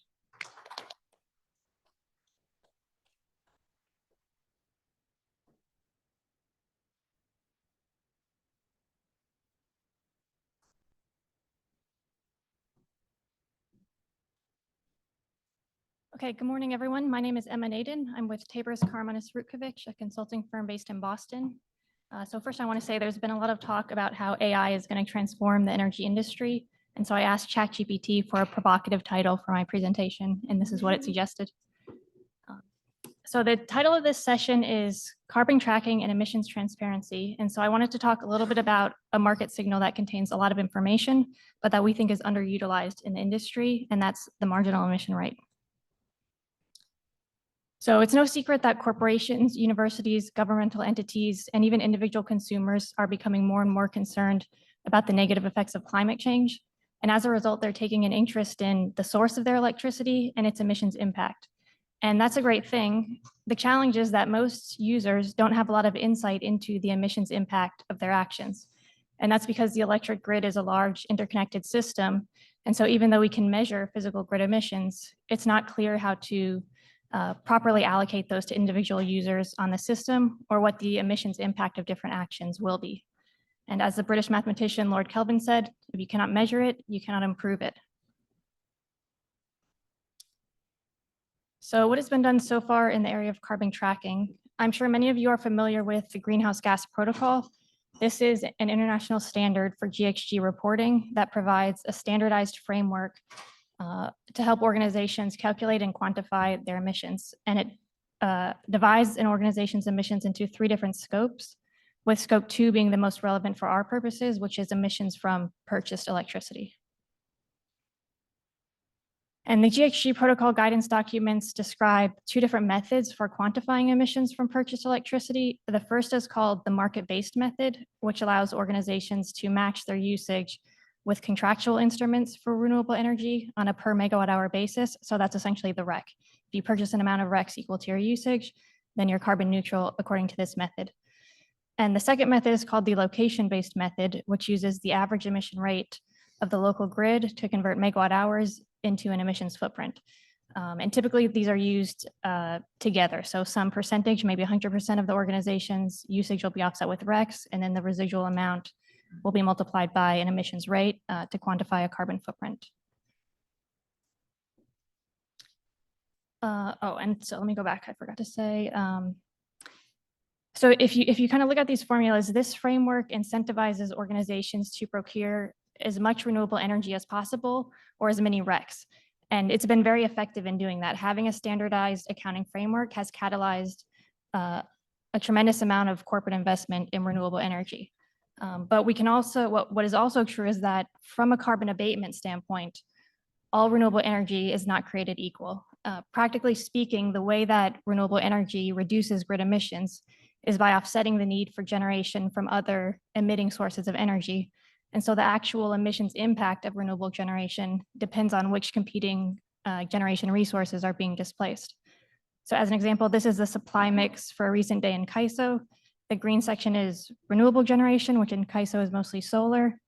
Okay, good morning, everyone. My name is Emma Naden. I'm with Tabors, Caramanis, Rudkevich, a consulting firm based in Boston. So first I want to say there's been a lot of talk about how AI is going to transform the energy industry. And so I asked ChatGPT for a provocative title for my presentation, and this is what it suggested. So the title of this session is Carbon Tracking and Emissions Transparency. And so I wanted to talk a little bit about a market signal that contains a lot of information, but that we think is underutilized in the industry, and that's the marginal emission rate. So it's no secret that corporations, universities, governmental entities, and even individual consumers are becoming more and more concerned about the negative effects of climate change. And as a result, they're taking an interest in the source of their electricity and its emissions impact. And that's a great thing. The challenge is that most users don't have a lot of insight into the emissions impact of their actions. And that's because the electric grid is a large interconnected system. And so even though we can measure physical grid emissions, it's not clear how to properly allocate those to individual users on the system or what the emissions impact of different actions will be. And as the British mathematician Lord Kelvin said, if you cannot measure it, you cannot improve it. So what has been done so far in the area of carbon tracking? I'm sure many of you are familiar with the Greenhouse Gas Protocol. This is an international standard for GHG reporting that provides a standardized framework to help organizations calculate and quantify their emissions. And it divides an organization's emissions into 3 different scopes, with scope 2 being the most relevant for our purposes, which is emissions from purchased electricity. And the GHG protocol guidance documents describe 2 different methods for quantifying emissions from purchased electricity. The first is called the market-based method, which allows organizations to match their usage with contractual instruments for renewable energy on a per megawatt hour basis. So that's essentially the REC. If you purchase an amount of RECs equal to your usage, then you're carbon neutral according to this method. And the second method is called the location-based method, which uses the average emission rate of the local grid to convert megawatt hours into an emissions footprint. And typically these are used together. So some percentage, maybe 100% of the organization's usage will be offset with RECs, and then the residual amount will be multiplied by an emissions rate to quantify a carbon footprint. And so let me go back, I forgot to say. So if you kind of look at these formulas, this framework incentivizes organizations to procure as much renewable energy as possible or as many RECs. And it's been very effective in doing that. Having a standardized accounting framework has catalyzed a tremendous amount of corporate investment in renewable energy. But we can also, what is also true is that from a carbon abatement standpoint, all renewable energy is not created equal. Practically speaking, the way that renewable energy reduces grid emissions is by offsetting the need for generation from other emitting sources of energy. And so the actual emissions impact of renewable generation depends on which competing generation resources are being displaced. So as an example, this is the supply mix for a recent day in CAISO. The green section is renewable generation, which in CAISO is mostly solar.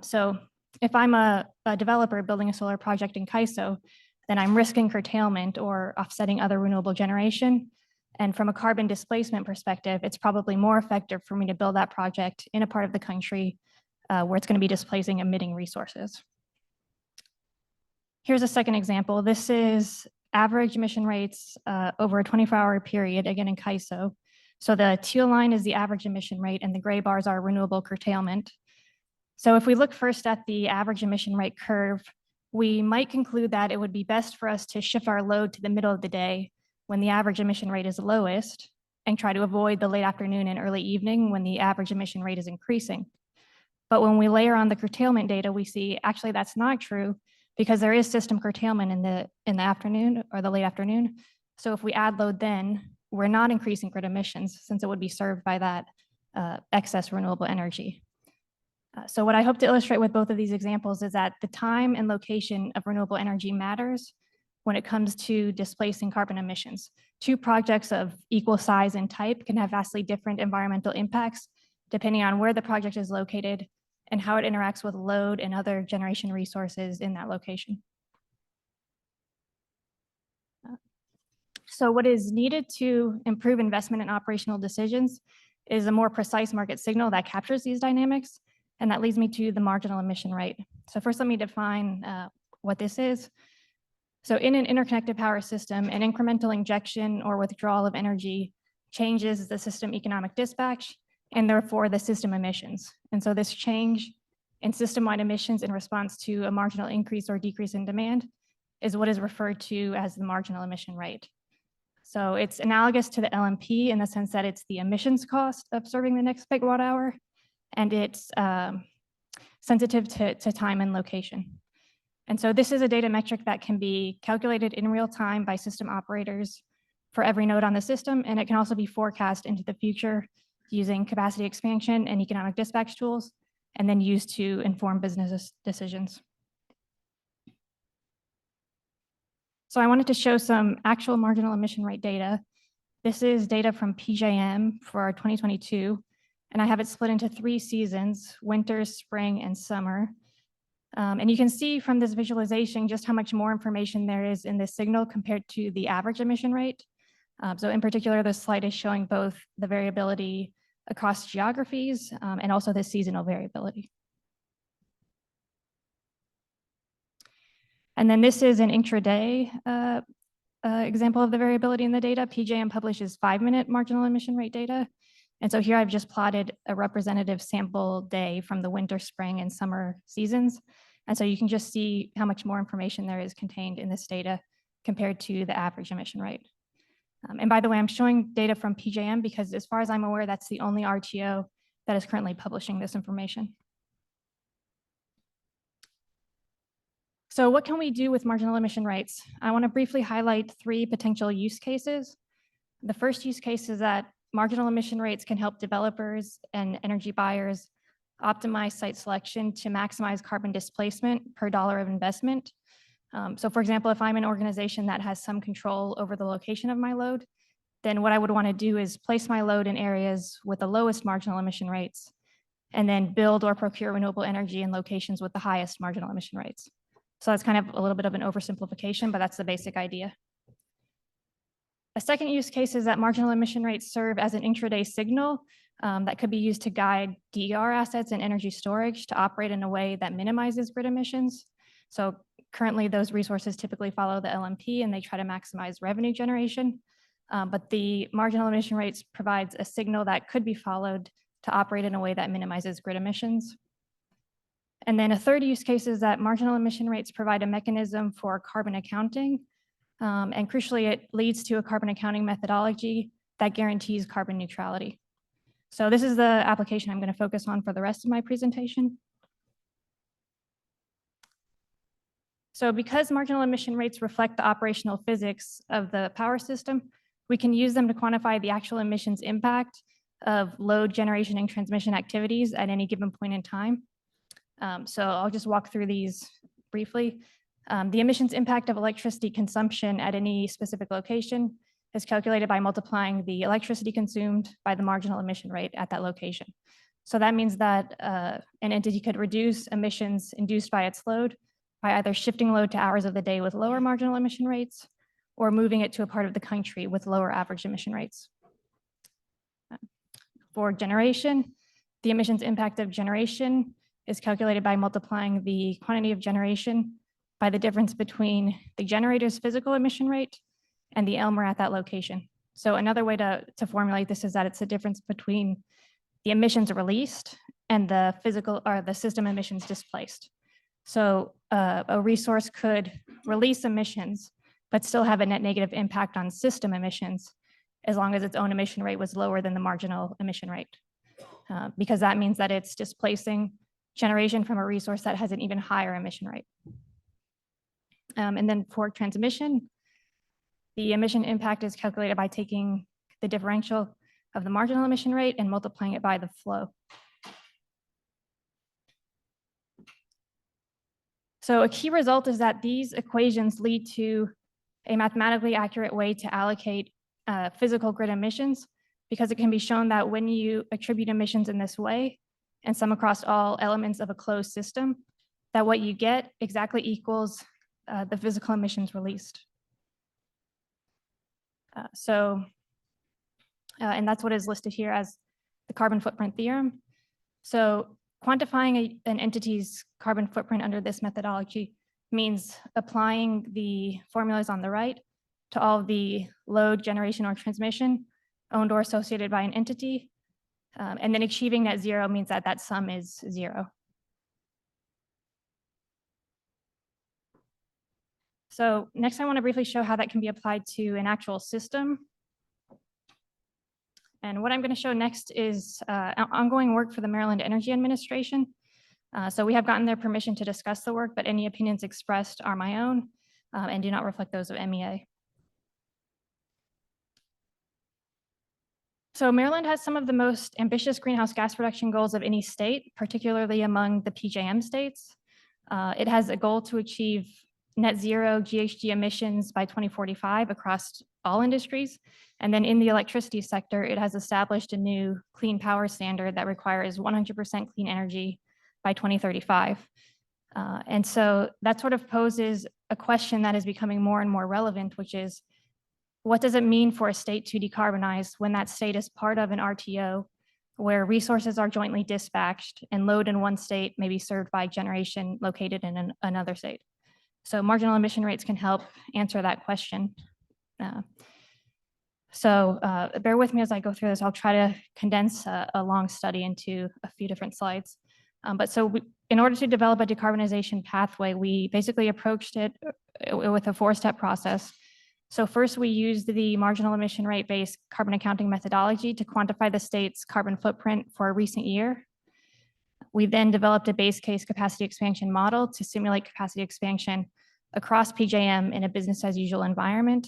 So if I'm a developer building a solar project in CAISO, then I'm risking curtailment or offsetting other renewable generation. And from a carbon displacement perspective, it's probably more effective for me to build that project in a part of the country where it's going to be displacing emitting resources. Here's a second example. This is average emission rates over a 24-hour period, again in CAISO. So the teal line is the average emission rate and the gray bars are renewable curtailment. So if we look first at the average emission rate curve, we might conclude that it would be best for us to shift our load to the middle of the day when the average emission rate is lowest and try to avoid the late afternoon and early evening when the average emission rate is increasing. But when we layer on the curtailment data, we see actually that's not true because there is system curtailment in the afternoon or the late afternoon. So if we add load then, we're not increasing grid emissions since it would be served by that excess renewable energy. So what I hope to illustrate with both of these examples is that the time and location of renewable energy matters when it comes to displacing carbon emissions. Two projects of equal size and type can have vastly different environmental impacts depending on where the project is located and how it interacts with load and other generation resources in that location. So what is needed to improve investment and operational decisions is a more precise market signal that captures these dynamics. And that leads me to the marginal emission rate. So first, let me define what this is. So in an interconnected power system, an incremental injection or withdrawal of energy changes the system economic dispatch and therefore the system emissions. And so this change in system-wide emissions in response to a marginal increase or decrease in demand is what is referred to as the marginal emission rate. So it's analogous to the LMP in the sense that it's the emissions cost of serving the next megawatt hour, and it's sensitive to time and location. And so this is a data metric that can be calculated in real time by system operators for every node on the system, and it can also be forecast into the future using capacity expansion and economic dispatch tools, and then used to inform business decisions. So I wanted to show some actual marginal emission rate data. This is data from PJM for 2022, and I have it split into 3 seasons: winter, spring, and summer. And you can see from this visualization just how much more information there is in this signal compared to the average emission rate. So in particular, this slide is showing both the variability across geographies and also the seasonal variability. And then this is an intraday example of the variability in the data. PJM publishes 5-minute marginal emission rate data. And so here I've just plotted a representative sample day from the winter, spring, and summer seasons. And so you can just see how much more information there is contained in this data compared to the average emission rate. And by the way, I'm showing data from PJM because as far as I'm aware, that's the only RTO that is currently publishing this information. So what can we do with marginal emission rates? I want to briefly highlight 3 potential use cases. The first use case is that marginal emission rates can help developers and energy buyers optimize site selection to maximize carbon displacement per dollar of investment. So for example, if I'm an organization that has some control over the location of my load, then what I would want to do is place my load in areas with the lowest marginal emission rates, and then build or procure renewable energy in locations with the highest marginal emission rates. So that's kind of a little bit of an oversimplification, but that's the basic idea. A second use case is that marginal emission rates serve as an intraday signal that could be used to guide DER assets and energy storage to operate in a way that minimizes grid emissions. So currently those resources typically follow the LMP and they try to maximize revenue generation. But the marginal emission rates provides a signal that could be followed to operate in a way that minimizes grid emissions. And then a third use case is that marginal emission rates provide a mechanism for carbon accounting. And crucially, it leads to a carbon accounting methodology that guarantees carbon neutrality. So this is the application I'm going to focus on for the rest of my presentation. So because marginal emission rates reflect the operational physics of the power system, we can use them to quantify the actual emissions impact of load generation and transmission activities at any given point in time. So I'll just walk through these briefly. The emissions impact of electricity consumption at any specific location is calculated by multiplying the electricity consumed by the marginal emission rate at that location. So that means that an entity could reduce emissions induced by its load by either shifting load to hours of the day with lower marginal emission rates or moving it to a part of the country with lower average emission rates. For generation, the emissions impact of generation is calculated by multiplying the quantity of generation by the difference between the generator's physical emission rate and the ELMR at that location. So another way to formulate this is that it's the difference between the emissions released and the physical or the system emissions displaced. So a resource could release emissions, but still have a net negative impact on system emissions as long as its own emission rate was lower than the marginal emission rate. Because that means that it's displacing generation from a resource that has an even higher emission rate. And then for transmission, the emission impact is calculated by taking the differential of the marginal emission rate and multiplying it by the flow. So a key result is that these equations lead to a mathematically accurate way to allocate physical grid emissions, because it can be shown that when you attribute emissions in this way and sum across all elements of a closed system, that what you get exactly equals the physical emissions released. And that's what is listed here as the carbon footprint theorem. So quantifying an entity's carbon footprint under this methodology means applying the formulas on the right to all of the load, generation, or transmission owned or associated by an entity. And then achieving net zero means that that sum is zero. So next, I want to briefly show how that can be applied to an actual system. And what I'm going to show next is ongoing work for the Maryland Energy Administration. So we have gotten their permission to discuss the work, but any opinions expressed are my own and do not reflect those of MEA. So Maryland has some of the most ambitious greenhouse gas reduction goals of any state, particularly among the PJM states. It has a goal to achieve net zero GHG emissions by 2045 across all industries. And then in the electricity sector, it has established a new clean power standard that requires 100% clean energy by 2035. And so that sort of poses a question that is becoming more and more relevant, which is, what does it mean for a state to decarbonize when that state is part of an RTO where resources are jointly dispatched and load in one state may be served by generation located in another state? So marginal emission rates can help answer that question. So bear with me as I go through this. I'll try to condense a long study into a few different slides. In order to develop a decarbonization pathway, we basically approached it with a four-step process. So first, we used the marginal emission rate-based carbon accounting methodology to quantify the state's carbon footprint for a recent year. We then developed a base case capacity expansion model to simulate capacity expansion across PJM in a business as usual environment.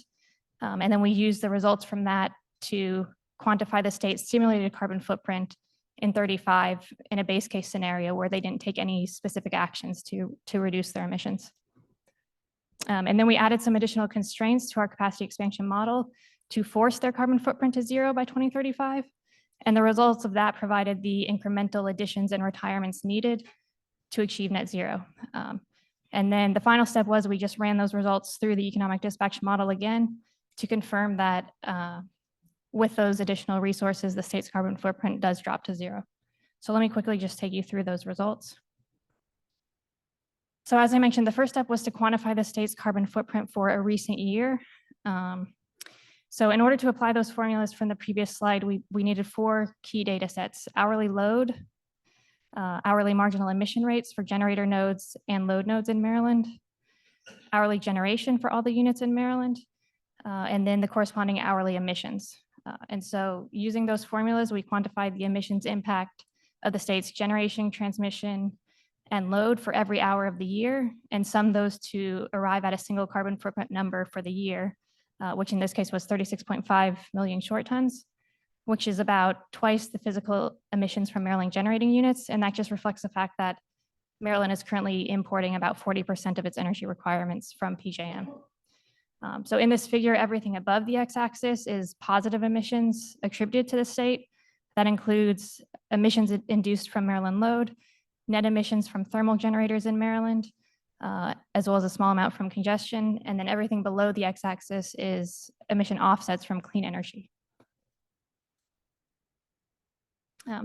And then we used the results from that to quantify the state's simulated carbon footprint in 35 in a base case scenario where they didn't take any specific actions to reduce their emissions. And then we added some additional constraints to our capacity expansion model to force their carbon footprint to zero by 2035. And the results of that provided the incremental additions and retirements needed to achieve net zero. And then the final step was we just ran those results through the economic dispatch model again to confirm that with those additional resources, the state's carbon footprint does drop to zero. So let me quickly just take you through those results. So as I mentioned, the first step was to quantify the state's carbon footprint for a recent year. So in order to apply those formulas from the previous slide, we needed 4 key data sets: hourly load, hourly marginal emission rates for generator nodes and load nodes in Maryland, hourly generation for all the units in Maryland, and then the corresponding hourly emissions. And so using those formulas, we quantified the emissions impact of the state's generation, transmission, and load for every hour of the year, and summed those to arrive at a single carbon footprint number for the year, which in this case was 36.5 million short tons, which is about twice the physical emissions from Maryland generating units. And that just reflects the fact that Maryland is currently importing about 40% of its energy requirements from PJM. So in this figure, everything above the x-axis is positive emissions attributed to the state, That includes emissions induced from Maryland load, net emissions from thermal generators in Maryland, as well as a small amount from congestion. And then everything below the x-axis is emission offsets from clean energy.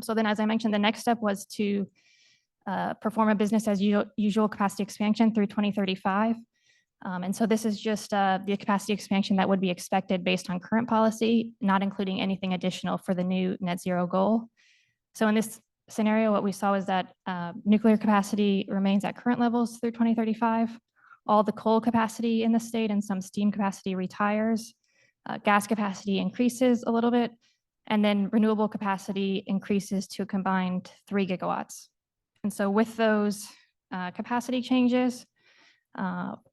So then, as I mentioned, the next step was to perform a business as usual capacity expansion through 2035. And so this is just the capacity expansion that would be expected based on current policy, not including anything additional for the new net zero goal. So in this scenario, what we saw is that nuclear capacity remains at current levels through 2035. All the coal capacity in the state and some steam capacity retires. Gas capacity increases a little bit, and then renewable capacity increases to a combined 3 gigawatts. And so with those capacity changes,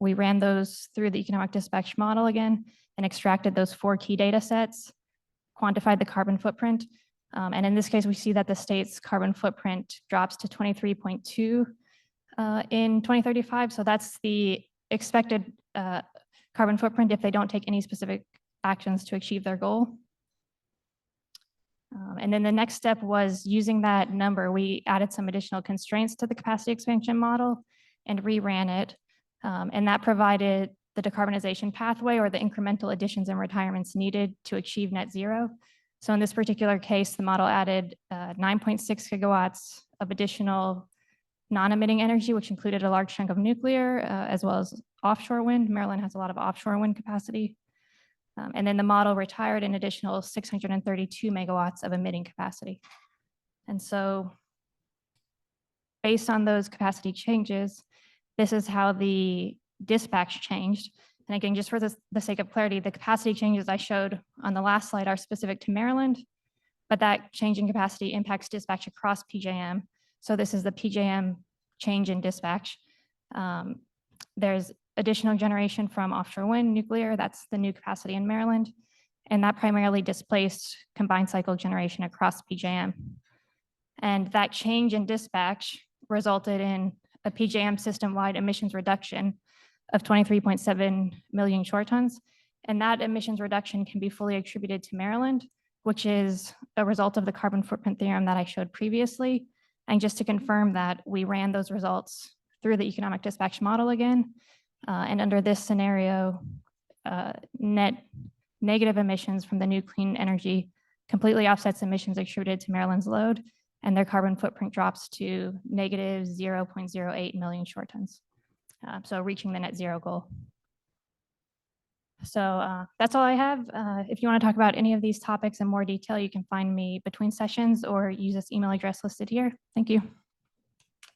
we ran those through the economic dispatch model again and extracted those 4 key data sets, quantified the carbon footprint. And in this case, we see that the state's carbon footprint drops to 23.2 in 2035. So that's the expected carbon footprint if they don't take any specific actions to achieve their goal. And then the next step was using that number, we added some additional constraints to the capacity expansion model and reran it. And that provided the decarbonization pathway or the incremental additions and retirements needed to achieve net zero. So in this particular case, the model added 9.6 gigawatts of additional non-emitting energy, which included a large chunk of nuclear, as well as offshore wind. Maryland has a lot of offshore wind capacity. And then the model retired an additional 632 megawatts of emitting capacity. And so based on those capacity changes, this is how the dispatch changed. And again, just for the sake of clarity, the capacity changes I showed on the last slide are specific to Maryland, but that change in capacity impacts dispatch across PJM. So this is the PJM change in dispatch. There's additional generation from offshore wind, nuclear, that's the new capacity in Maryland. And that primarily displaced combined cycle generation across PJM. And that change in dispatch resulted in a PJM system-wide emissions reduction of 23.7 million short tons. And that emissions reduction can be fully attributed to Maryland, which is a result of the carbon footprint theorem that I showed previously. And just to confirm that, we ran those results through the economic dispatch model again. And under this scenario, net negative emissions from the new clean energy completely offsets emissions attributed to Maryland's load, and their carbon footprint drops to negative 0.08 million short tons. So reaching the net zero goal. So that's all I have. If you want to talk about any of these topics in more detail, you can find me between sessions or use this email address listed here. Thank you.